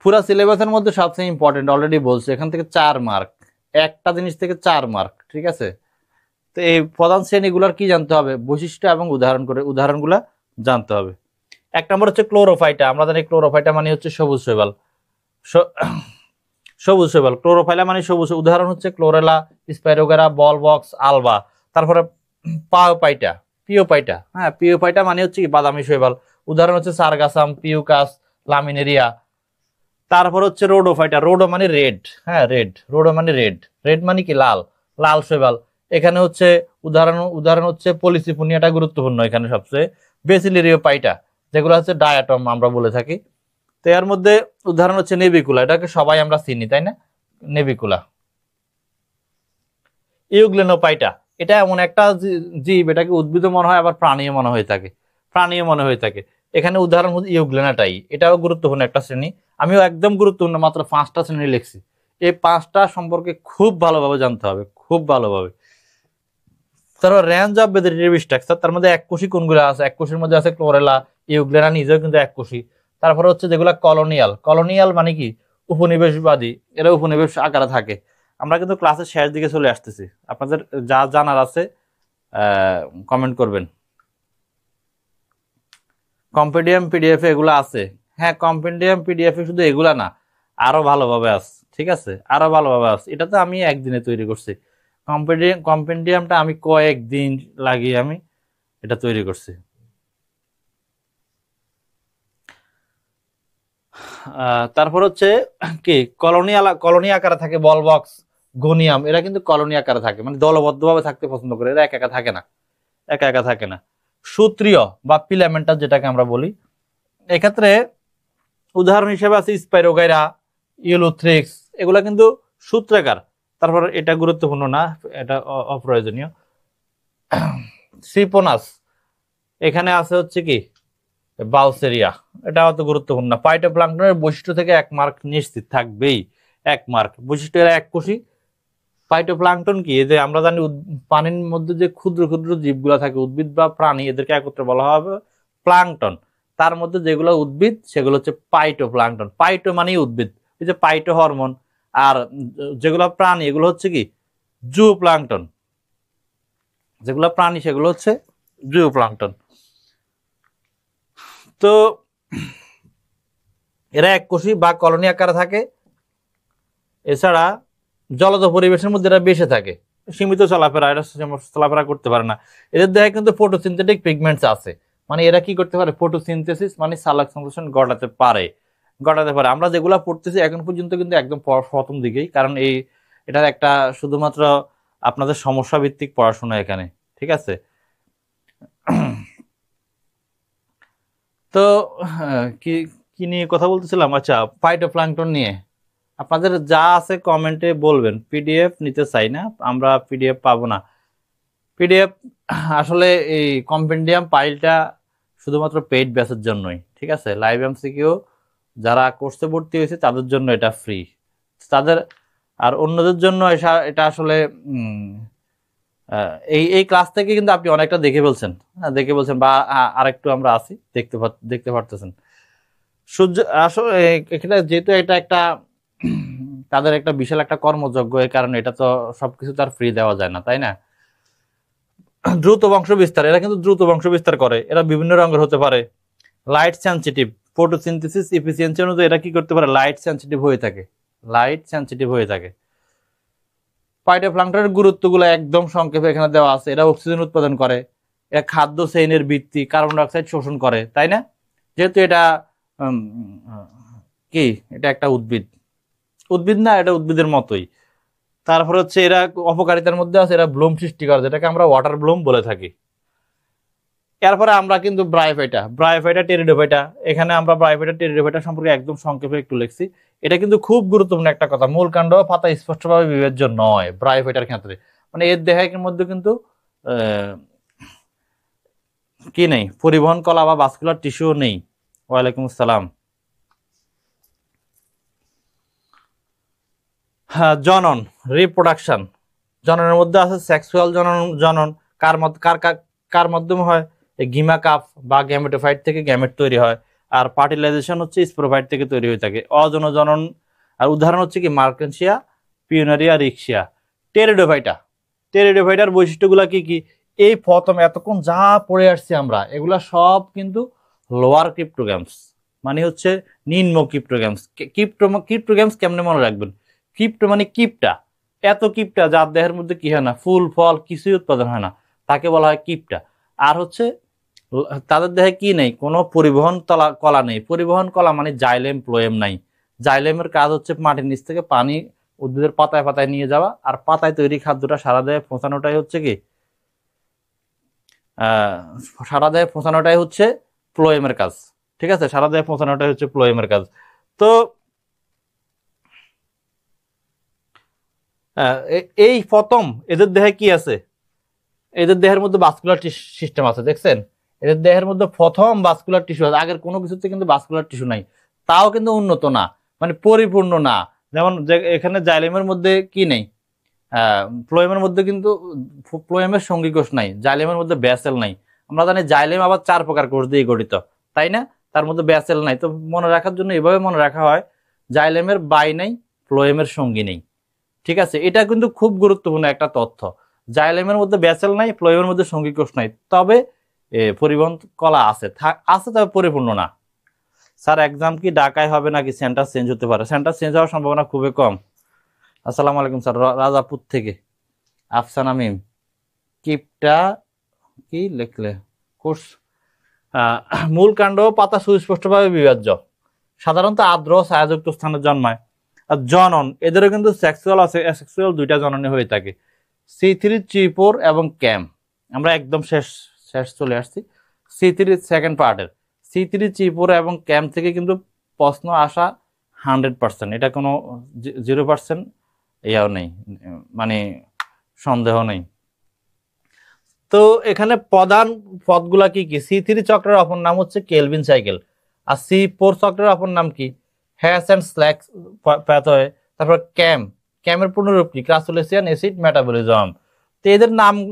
পুরা সিলেবাসের মধ্যে সবচেয়ে ইম্পর্টেন্ট, অলরেডি বলছে, এখান থেকে 4 মার্ক, একটা জিনিস থেকে 4 মার্ক, ঠিক আছে। তো এই প্রধান শ্রেণীগুলার কি জানতে হবে, বৈশিষ্ট্য এবং উদাহরণগুলা জানতে হবে। 1 নম্বর হচ্ছে ক্লোরোফাইটা। আমরা জানি ক্লোরোফাইটা মানে হচ্ছে সবুজ শৈবাল, সবুজ শৈবাল। ক্লোরোফাইলা মানে সবুজ, উদাহরণ হচ্ছে ক্লোরেলা, স্পাইরোগারা, বল বক্স, আলবা। তারপরে পিওপাইটা, হ্যাঁ পিওপাইটা মানে হচ্ছে কি বাদামি শৈবাল, উদাহরণ হচ্ছে সারগাসাম, পিউকাস, লামিনেরিয়া। তারপর হচ্ছে রোডোফাইটা, রোডো মানে রেড, হ্যাঁ রোডো মানে রেড মানে কি লাল, লাল শৈবাল। এখানে হচ্ছে উদাহরণ হচ্ছে পলিসিফোনিয়াটা গুরুত্বপূর্ণ এখানে সবচেয়ে। বেসিলিরিওপাইটা, যেগুলো হচ্ছে ডায়াটম আমরা বলে থাকি। তো এর মধ্যে উদাহরণ হচ্ছে নেবিকুলা, এটাকে সবাই আমরা চিনি, তাই না, নেবিকুলা। ইউগ্লেনোপাইটা, এটা এমন একটা জীব, এটাকে উদ্ভিদও মনে হয় আবার প্রাণীও মনে হয়ে থাকে। এখানে উদাহরণ হচ্ছে ইউগ্লেনাটাই, এটাও গুরুত্বপূর্ণ একটা শ্রেণী। আমিও একদম গুরুত্বপূর্ণ মাত্র 5টা শ্রেণী লিখছি, এই 5টা সম্পর্কে খুব ভালোভাবে জানতে হবে, খুব ভালোভাবে। তারপর রেঞ্জ অফ ভেজিটেটিভ স্ট্রাকচার, তার মধ্যে এককোষী কোনগুলো আছে, এককোষীর মধ্যে আছে ক্লোরেলা, ইউগ্লেনা নিজেও কিন্তু এককোষী। তারপর হচ্ছে যেগুলা কলোনিয়াল মানে কি উপনিবেশবাদী, এরা উপনিবেশ আকারে থাকে। আমরা কিন্তু ক্লাসের শেষ দিকে চলে আসতেছি, আপনাদের যা জানার আছে কমেন্ট করবেন। কম্পেডিয়াম পিডিএফ এগুলো আছে, হ্যাঁ কম্পেডিয়াম পিডিএফ শুধু এগুলা না, আরো ভালোভাবে আছে, ঠিক আছে, আরো ভালোভাবে আছে। এটা তো আমি একদিনে তৈরি করছি, কম্পেডিয়ামটা আমি কয়েকদিন লাগিয়ে আমি এটা তৈরি করছি। তারপর হচ্ছে কি কলোনি আকারে থাকে, বল বক্স, গনিয়াম, এরা কিন্তু কলোনি আকারে থাকে, মানে দলবদ্ধভাবে থাকতে পছন্দ করে, এরা একা একা থাকে না। সূত্রীয় বা ফিলামেন্টাস যেটাকে আমরা বলি, এক্ষেত্রে উদাহরণ হিসেবে আছে স্পাইরোগাইরা, ইউলোথ্রিক্স, এগুলা কিন্তু সূত্রাকার। তারপর এটা গুরুত্বপূর্ণ না, এটা অপ্রয়োজনীয়। সিপোনাস, এখানে আছে হচ্ছে কি বাউসেরিয়া, এটা অত গুরুত্বপূর্ণ না। ফাইটোপ্লাঙ্কটনের বৈশিষ্ট্য থেকে 1 মার্ক নিশ্চিত থাকবেই, 1 মার্ক। বৈশিষ্ট্য এরা এককোষী। ফাইটোপ্লাঙ্কটন কি, যে আমরা জানি পানির মধ্যে যে ক্ষুদ্র ক্ষুদ্র জীবগুলা থাকে, উদ্ভিদ বা প্রাণী, এদেরকে একত্রে বলা হবে প্লাঙ্কটন। তার মধ্যে যেগুলো উদ্ভিদ সেগুলো হচ্ছে পাইটোপ্লাঙ্কটন। পাইটো মানে উদ্ভিদ, এই যে পাইটো হরমোন। আর যেগুলো প্রাণী এগুলো হচ্ছে কি জুপ্লাঙ্কটন, যেগুলো প্রাণী সেগুলো হচ্ছে জুপ্লাঙ্কটন। তো এরা এককোষী বা কলোনি আকারে থাকে। এছাড়া জলজ পরিবেশের মধ্যে এরা বেঁচে থাকে, সীমিত চলাফেরা, এরা চলাফেরা করতে পারে না। এদের দেহে কিন্তু ফটোসিনথেটিক পিগমেন্টস আছে, মানে এরা কি করতে পারে, ফটোসিনথেসিস মানে সালোক সংশ্লেষণ ঘটাতে পারে। আমরা যেগুলা পড়তেছি এখন পর্যন্ত কিন্তু একদম প্রথম দিকেই, কারণ এটার একটা শুধুমাত্র আপনাদের সমস্যা ভিত্তিক পড়াশোনা এখানে, ঠিক আছে। তো কি নিয়ে কথা বলতেছিলাম, আচ্ছা ফাইটোপ্লাঙ্কটন নিয়ে। আপনাদের যা আছে কমেন্টে বলবেন। পিডিএফ নিতে চাই না আমরা, পিডিএফ পাবো না। পিডিএফ আসলে এই কম্পেন্ডিয়াম ফাইলটা শুধুমাত্র পেইড ব্যাচের জন্যই, ঠিক আছে। লাইভ এমসিকিউ যারা কোর্সে ভর্তি হয়েছে তাদের জন্য এটা ফ্রি, তাদের আর অন্যদের জন্য এটা আসলে এই এই ক্লাস থেকে কিন্তু আপনি অনেকটা দেখে বলছেন, দেখে বলছেন বা আরেকটু আমরা আছি দেখতে পারতেছেন। সূর্য আসলে এখানে যেহেতু এটা একটা তাদের একটা বিশাল একটা কর্মযজ্ঞ, এই কারণে এটা তো সবকিছু তার ফ্রি দেওয়া যায় না, তাই না? দ্রুত বংশ বিস্তার, এরা কিন্তু দ্রুত বংশ বিস্তার করে, এরা বিভিন্ন রঙের হতে পারে, লাইট সেন্সিটিভ, ফটোসিনথেসিস এফিসিয়েন্সি অনুযায়ী এরা কি করতে পারে, লাইট সেন্সিটিভ হয়ে থাকে, লাইট সেন্সিটিভ হয়ে থাকে। ফাইটোপ্লাঙ্কটনের গুরুত্বগুলো একদম সংক্ষেপে এখানে দেওয়া আছে। এরা অক্সিজেন উৎপাদন করে, এরা খাদ্য চেইনের ভিত্তি, কার্বন ডাইঅক্সাইড শোষণ করে, তাই না? যেহেতু এটা কি, এটা একটা উদ্ভিদ, উদ্ভিদ না, এটা উদ্ভিদের মতোই। তারপর হচ্ছে এরা অপকারিতার মধ্যে আছে, এরা ব্লুম সৃষ্টি করে, যেটাকে আমরা ওয়াটার ব্লুম বলে থাকি। এরপরে আমরা কিন্তু ব্রায়োফাইটা টেরিডোফাইটা, এখানে আমরা ব্রায়োফাইটা টেরিডোফাইটা সম্পর্কে একদম সংক্ষেপে একটু লিখছি। এটা কিন্তু খুব গুরুত্বপূর্ণ একটা কথা, মূল কাণ্ড পাতা স্পষ্টভাবে বিবেচ্য নয় ব্রায়োফাইটার ক্ষেত্রে, মানে এর দেহের মধ্যে কিন্তু কি নেই, পরিবহন কলা বা ভাস্কুলার টিস্যু নেই। ওয়ালাইকুম আসসালাম। হ্যাঁ, জনন, রিপ্রোডাকশন, জননের মধ্যে আছে সেক্সুয়াল জনন কার মাধ্যমে হয়, গিমা কাপ বা গ্যামেটোফাইট থেকে গ্যামেট তৈরি হয়, আর ফার্টিলাইজেশন হচ্ছে স্পোরোফাইট থেকে তৈরি হয়ে থাকে। অযৌন জনন, আর উদাহরণ হচ্ছে কি মার্কেনশিয়া, পিউনারিয়া, রিক্সিয়া। টেরিডোফাইটার বৈশিষ্ট্যগুলা কি কি? এই প্রথম এতক্ষণ যা পড়ে আসছি আমরা, এগুলা সব কিন্তু লোয়ার ক্রিপ্টোগ্যামস, মানে হচ্ছে নিম্ন ক্রিপ্টোগ্যামস। ক্রিপ্টোগ্যামস কেমনে মনে রাখবেন? ক্রিপ্টো মানে কিপটা, এত কিপটা যার দেহের মধ্যে কি হয় না, ফুল ফল কিছুই উৎপাদন হয় না, তাকে বলা হয় কিপটা। আর হচ্ছে তাদের দেহে কি নেই, কোনো পরিবহন কলা নেই। পরিবহন কলা মানে জাইলেম ফ্লোয়েম নাই। জাইলেমের কাজ হচ্ছে মাটির নিচ থেকে পানি উদ্ভিদের পাতায় পাতায় নিয়ে যাওয়া, আর পাতায় তৈরি খাদ্যটা সারা দেহে পৌঁছানোটাই হচ্ছে কি, সারা দেহে পৌঁছানোটাই হচ্ছে ফ্লোয়েমের কাজ। ঠিক আছে, সারা দেহে পৌঁছানোটাই হচ্ছে ফ্লোয়েমের কাজ। তো এই প্রথম এদের দেহে কি আছে, এদের দেহের মধ্যে ভাস্কুলার সিস্টেম আছে, দেখছেন? এদের দেহের মধ্যে প্রথম ভাস্কুলার টিস্যু আছে, আগের কোনো কিছুতে কিন্তু ভাস্কুলার টিস্যু নাই, তাও কিন্তু উন্নত না, মানে পরিপূর্ণ না। যেমন এখানে জাইলেমের মধ্যে কি নেই, ফ্লোয়েমের মধ্যে কিন্তু ফ্লোয়েমের সঙ্গী কোষ নাই, জাইলেমের মধ্যে ব্যাসেল নাই। আমরা জানি জাইলেম আবার 4 প্রকার কোষ দিয়ে গঠিত, তাই না? তার মধ্যে ব্যাসেল নাই। তো মনে রাখার জন্য এভাবে মনে রাখা হয়, জাইলেমের বাই নেই, ফ্লোয়েমের সঙ্গী নেই। ঠিক আছে, এটা কিন্তু খুব গুরুত্বপূর্ণ একটা তথ্য। জাইলেমের মধ্যে ব্যাসেল নাই, ফ্লোয়েমের মধ্যে সঙ্গী কোষ নাই, তবে পরিবহন কলা আছে, তবে পরিপূর্ণ না। স্যার এক্সাম কি ঢাকায় হবে নাকি সেন্টার চেঞ্জ হতে পারে? সেন্টার চেঞ্জ হওয়ার সম্ভাবনা খুবই কম। আসসালামু আলাইকুম স্যার, রাজাপুর থেকে আফসানা মিম। কিপটা কি লিখলে কোর্স, মূল কাণ্ড পাতা সুস্পষ্টভাবে বিভাজ্য, সাধারণত আর্দ্র ছায়াযুক্ত স্থানে জন্মায়। আর জনন, এদেরও কিন্তু সেক্সুয়াল আছে, অ্যাসেক্সুয়াল দুইটা জননে হয়ে থাকে। C3, C4 এবং ক্যাম, আমরা একদম শেষ চলে আসছি C3 সেকেন্ড পার্টের। C3, C4 এবং ক্যাম থেকে কিন্তু প্রশ্ন আসা 100%, এটা কোনো 0% ইয়াও নেই, মানে সন্দেহ নেই। তো এখানে প্রধান পদগুলা কি কি? C3 চক্রের অপর নাম হচ্ছে কেলভিন সাইকেল, আর C4 চক্রের অপর নাম কি, হ্যাস অ্যান্ড স্ল্যাক প্যাথওয়ে। তারপর ক্যামের পূর্ণরূপ কি, ক্রাসুলেসিয়ান অ্যাসিড মেটাবলিজম। তো এদের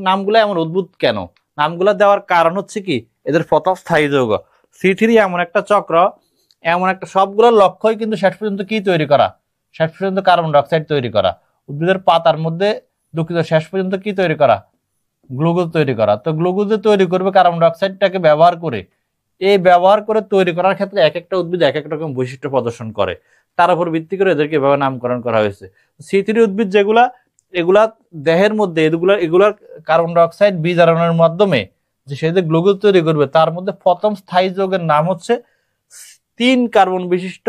নামগুলো এমন উদ্ভুত কেন? নামগুলো দেওয়ার কারণ হচ্ছে কি, এদের প্রথম স্থায়ী যৌগ। C3 এমন একটা চক্র, এমন একটা, সবগুলোর লক্ষ্যই কিন্তু শেষ পর্যন্ত কি তৈরি করা, শেষ পর্যন্ত কার্বন ডাইঅক্সাইড তৈরি করা। উদ্ভিদের পাতার মধ্যে দুঃখিত, শেষ পর্যন্ত কি তৈরি করা, গ্লুকোজ তৈরি করা। তো গ্লুকোজ তৈরি করবে কার্বন ডাইঅক্সাইডটাকে ব্যবহার করে। এই ব্যবহার করে তৈরি করার ক্ষেত্রে এক একটা উদ্ভিদ এক এক রকম বৈশিষ্ট্য প্রদর্শন করে, তার উপর ভিত্তি করে এদেরকে এভাবে নামকরণ করা হয়েছে। C3 উদ্ভিদ যেগুলা, এগুলা দেহের মধ্যে এগুলার কার্বন ডাইঅক্সাইড বিজারণের মাধ্যমে যে সেদের গ্লুকোজ তৈরি করবে, তার মধ্যে প্রথম স্থায়ী যৌগের নাম হচ্ছে 3 কার্বন বিশিষ্ট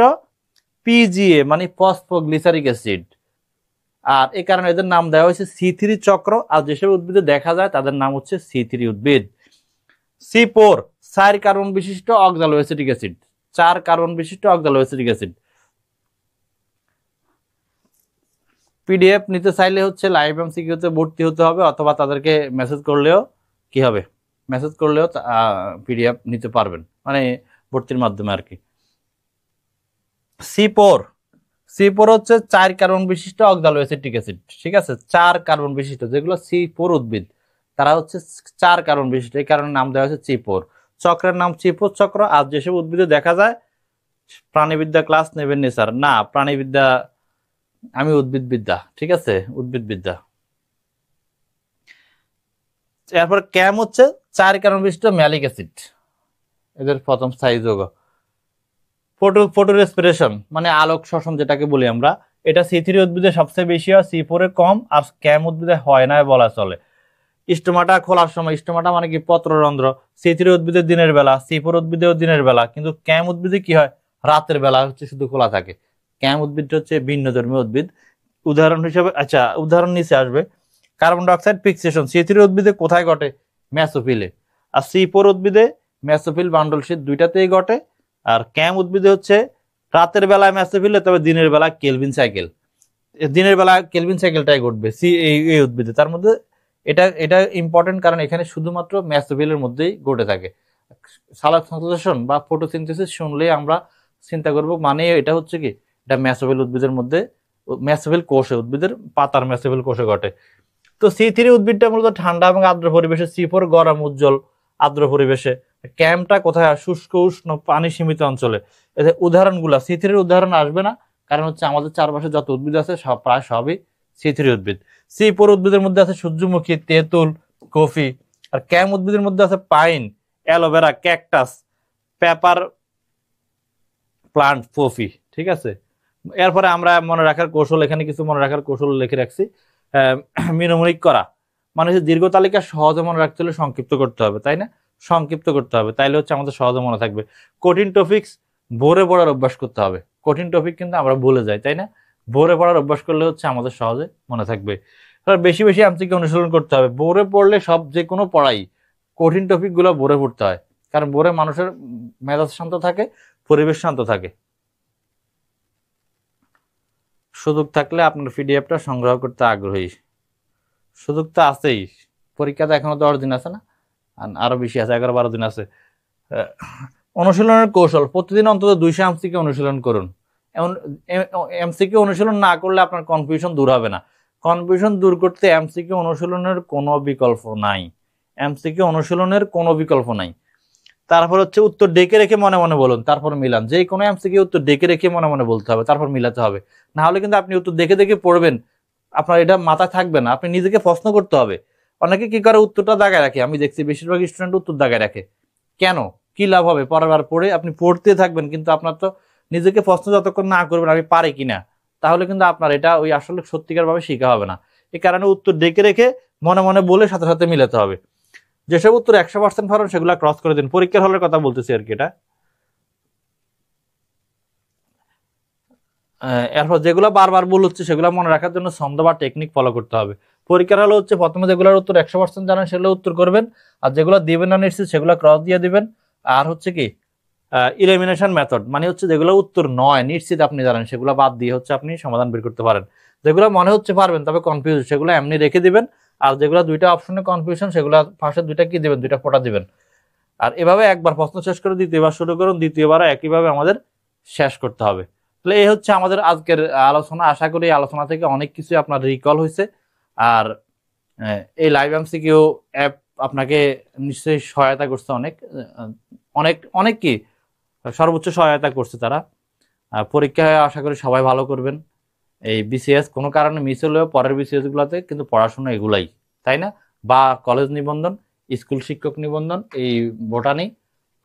PGA, মানে ফসফোগ্লিসারিক অ্যাসিড। আর এই কারণে এদের নাম দেওয়া হয়েছে C3 চক্র। আর যেসব উদ্ভিদে দেখা যায় তাদের নাম হচ্ছে C3 উদ্ভিদ। C4 4 কার্বন বিশিষ্ট অক্সালোএসিটিক অ্যাসিড, 4 কার্বন বিশিষ্ট অক্সালোএসিটিক অ্যাসিড। PDF নিতে চাইলে হচ্ছে লাইভ এমসিকিউতে ভর্তি হতে হবে, অথবা তাদেরকে মেসেজ করলেও কি হবে, মেসেজ করলেও PDF নিতে পারবেন, মানে ভর্তির মাধ্যমে আর কি। C4 হচ্ছে 4 কার্বন বিশিষ্ট অক্সালো অ্যাসিটিক অ্যাসিড, ঠিক আছে, 4 কার্বন বিশিষ্ট, যেগুলো C4 উদ্ভিদ তারা হচ্ছে 4 কার্বন বিশিষ্ট, এই কারণে নাম দেওয়া হয়েছে C4। চক্রের নাম C4 চক্র। আর যেসব উদ্ভিদে দেখা যায়, প্রাণীবিদ্যা ক্লাস নেবেন নি স্যার? না, প্রাণীবিদ্যা, আমি উদ্ভিদবিদ্যা, ঠিক আছে, উদ্ভিদবিদ্যা। এরপর ক্যাম হচ্ছে 4 কার্বন বিশিষ্ট ম্যালিক অ্যাসিড, এদের প্রথম স্থায়ী যৌগ। ফটো রেসপিরেশন মানে আলোক শ্বসন যেটাকে বলি আমরা, এটা C3 উদ্ভিদে সবচেয়ে বেশি হয়, C4 এ কম, আর ক্যাম উদ্ভিদে হয় না বলা চলে। স্টোমাটা খোলার সময়, স্টোমাটা মানে কি পত্ররন্ধ্র, C3 উদ্ভিদের দিনের বেলা, C4 উদ্ভিদেও দিনের বেলা, কিন্তু ক্যাম উদ্ভিদে কি হয়, রাতের বেলা হচ্ছে শুধু খোলা থাকে। ক্যাম উদ্ভিদটা হচ্ছে ভিন্নধর্মী উদ্ভিদ। উদাহরণ হিসেবে, আচ্ছা উদাহরণ নিচে আসবে, কার্বন ডাইঅক্সাইড ফিক্সেশন C3 উদ্ভিদে কোথায় ঘটে, মেসোফিলে। আর C4 উদ্ভিদে মেসোফিল বান্ডল শীট দুইটাতেই ঘটে। আর ক্যাম উদ্ভিদে হচ্ছে রাতের বেলায় মেসোফিলে, তবে দিনের বেলা কেলভিন সাইকেল, দিনের বেলা কেলভিন সাইকেলটাই ঘটবে এই উদ্ভিদে। তার মধ্যে এটা এটা ইম্পর্টেন্ট, কারণ এখানে শুধুমাত্র মেসোফিলের মধ্যেই ঘটে থাকে। সালোকসংশ্লেষণ বা ফটোসিনথেসিস শুনলেই আমরা চিন্তা করব, মানে এটা হচ্ছে কি, এটা মেসোফিল উদ্ভিদের মধ্যে, মেসোফিল কোষে, উদ্ভিদের পাতার মেসোফিল কোষে ঘটে। তো C3 উদ্ভিদটা মূলত ঠান্ডা এবং আর্দ্র পরিবেশে, C4 গরম উজ্জ্বল আর্দ্র পরিবেশে। ক্যাম্পটা কোথায়, শুষ্ক উষ্ণ পানি সীমিত অঞ্চলে। এদের উদাহরণগুলা C3 উদাহরণ আসবে না, কারণ হচ্ছে আমাদের চারপাশে যত উদ্ভিদ আছে সব প্রায় সবই C3 উদ্ভিদ। C4 উদ্ভিদের মধ্যে আছে সূর্যমুখী, তেঁতুল, কফি। আর ক্যাম উদ্ভিদের মধ্যে আছে pine, aloe vera, cactus, paper plant, poppy, ঠিক আছে। এরপরে আমরা মনে রাখার কৌশল, এখানে কিছু মনে রাখার কৌশল লিখে রাখছি। মিনোমনিক করা মানে হচ্ছে দীর্ঘ তালিকা সহজে মনে রাখতে হলে সংক্ষিপ্ত করতে হবে, তাই না, সংক্ষিপ্ত করতে হবে, তাইলে হচ্ছে আমাদের সহজে মনে থাকবে। কঠিন টপিকস ভোরে পড়ার অভ্যাস করতে হবে, কঠিন টপিক কিন্তু আমরা ভুলে যাই, তাই না, ভোরে পড়ার অভ্যাস করলে হচ্ছে আমাদের সহজে মনে থাকবে। বেশি বেশি এমসিকিউ অনুশীলন করতে হবে, ভোরে পড়লে সব যে কোনো পড়াই, কঠিন টপিক গুলো ভোরে পড়তে হয়, কারণ ভোরে মানুষের মেজাজ শান্ত থাকে, পরিবেশ শান্ত থাকে। সুযোগ থাকলে আপনার পিডিএফটা সংগ্রহ করতে আগ্রহী, সুযোগ তো আছেই, পরীক্ষাতে এখনো 10 দিন আছে না, আরো বেশি আছে, 11-12 দিন আছে। অনুশীলনের কৌশল, প্রতিদিন অন্তত 200 এমসিকিউ অনুশীলন করুন। এমন এমসিকিউ অনুশীলন না করলে আপনার কনফিউশন দূর হবে না। কনফিউশন দূর করতে এমসিকিউ অনুশীলনের কোনো বিকল্প নাই, এমসিকিউ অনুশীলনের কোনো বিকল্প নাই। তারপর হচ্ছে উত্তর ডেকে রেখে মনে মনে বলুন, তারপর মিলান। যে কোনো এমসিকিউ উত্তর ডেকে রেখে মনে মনে বলতে হবে, তারপর মিলাতে হবে। না হলে কিন্তু আপনি উত্তর দেখে দেখে পড়বেন, আপনার এটা মাথায় থাকবে না, আপনি নিজেকে প্রশ্ন করতে হবে। অনেকে কি করে, উত্তরটা দাগায় রাখে, আমি দেখছি বেশিরভাগ স্টুডেন্ট উত্তর দাগায় রাখে। কেন, কি লাভ হবে, পরের বার পড়ে আপনি পড়তে থাকবেন, কিন্তু আপনার তো নিজেকে প্রশ্ন যতক্ষণ না করবেন আমি পারি কিনা, তাহলে কিন্তু আপনার এটা ওই আসলে সত্যিকার ভাবে শেখা হবে না। এই কারণে উত্তর ডেকে রেখে মনে মনে বলে সাথে সাথে মিলাতে হবে। যেসব উত্তর 100% পারেন সেগুলো ক্রস করে দিন, পরীক্ষার হলের কথা বলতেছি আর কি এটা। এরপর যেগুলো বারবার ভুল হচ্ছে সেগুলো মনে রাখার জন্য ছন্দ বা টেকনিক ফলো করতে হবে। পরীক্ষার হলে হচ্ছে প্রথমে যেগুলোর উত্তর 100% জানেন সেগুলো উত্তর করবেন, আর যেগুলো দিবেন না নিশ্চিত সেগুলো ক্রস দিয়ে দিবেন। আর হচ্ছে কি ইলিমিনেশন মেথড, মানে হচ্ছে যেগুলো উত্তর নয় নিশ্চিত আপনি জানেন সেগুলো বাদ দিয়ে হচ্ছে আপনি সমাধান বের করতে পারেন। যেগুলো মনে হচ্ছে পারবেন তবে কনফিউজ, সেগুলো এমনি রেখে দিবেন। আর যেগুলো দুইটা অপশনে কনফিউশন সেগুলো ফার্স্টে দুইটা কি দিবেন, দুইটা ফোঁটা দিবেন। আর এভাবে একবার প্রশ্ন শেষ করে দ্বিতীয়বার শুরু করুন, দ্বিতীয়বার একইভাবে আমাদের শেষ করতে হবে। তাহলে এই হচ্ছে আমাদের আজকের আলোচনা। আশা করি এই আলোচনা থেকে অনেক কিছু আপনার রিকল হয়েছে। আর এই লাইভ এমসিকিউ অ্যাপ আপনাকে নিশ্চয়ই সহায়তা করছে, অনেক অনেক অনেক কি সর্বোচ্চ সহায়তা করছে তারা। পরীক্ষায় আশা করি সবাই ভালো করবেন। এই বিসিএস কোনো কারণে মিস হলেও পরের বিসিএস গুলোতে কিন্তু পড়াশোনা এগুলাই, তাই না, বা কলেজ নিবন্ধন, স্কুল শিক্ষক নিবন্ধন, এই বোটানি,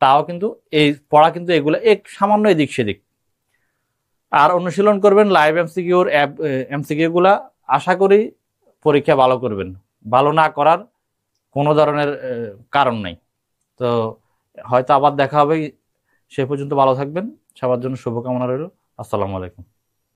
তাও কিন্তু এই পড়া কিন্তু এগুলো এক সামান্য এদিক সেদিক। আর অনুশীলন করবেন লাইভ এমসিকিউর অ্যাপ, এমসিকিউ গুলা আশা করি পরীক্ষা ভালো করবেন, ভালো না করার কোনো ধরনের কারণ নাই। তো হয়তো আবার দেখা হবে, সে পর্যন্ত ভালো থাকবেন, সবার জন্য শুভকামনা রইল। আসসালামু আলাইকুম।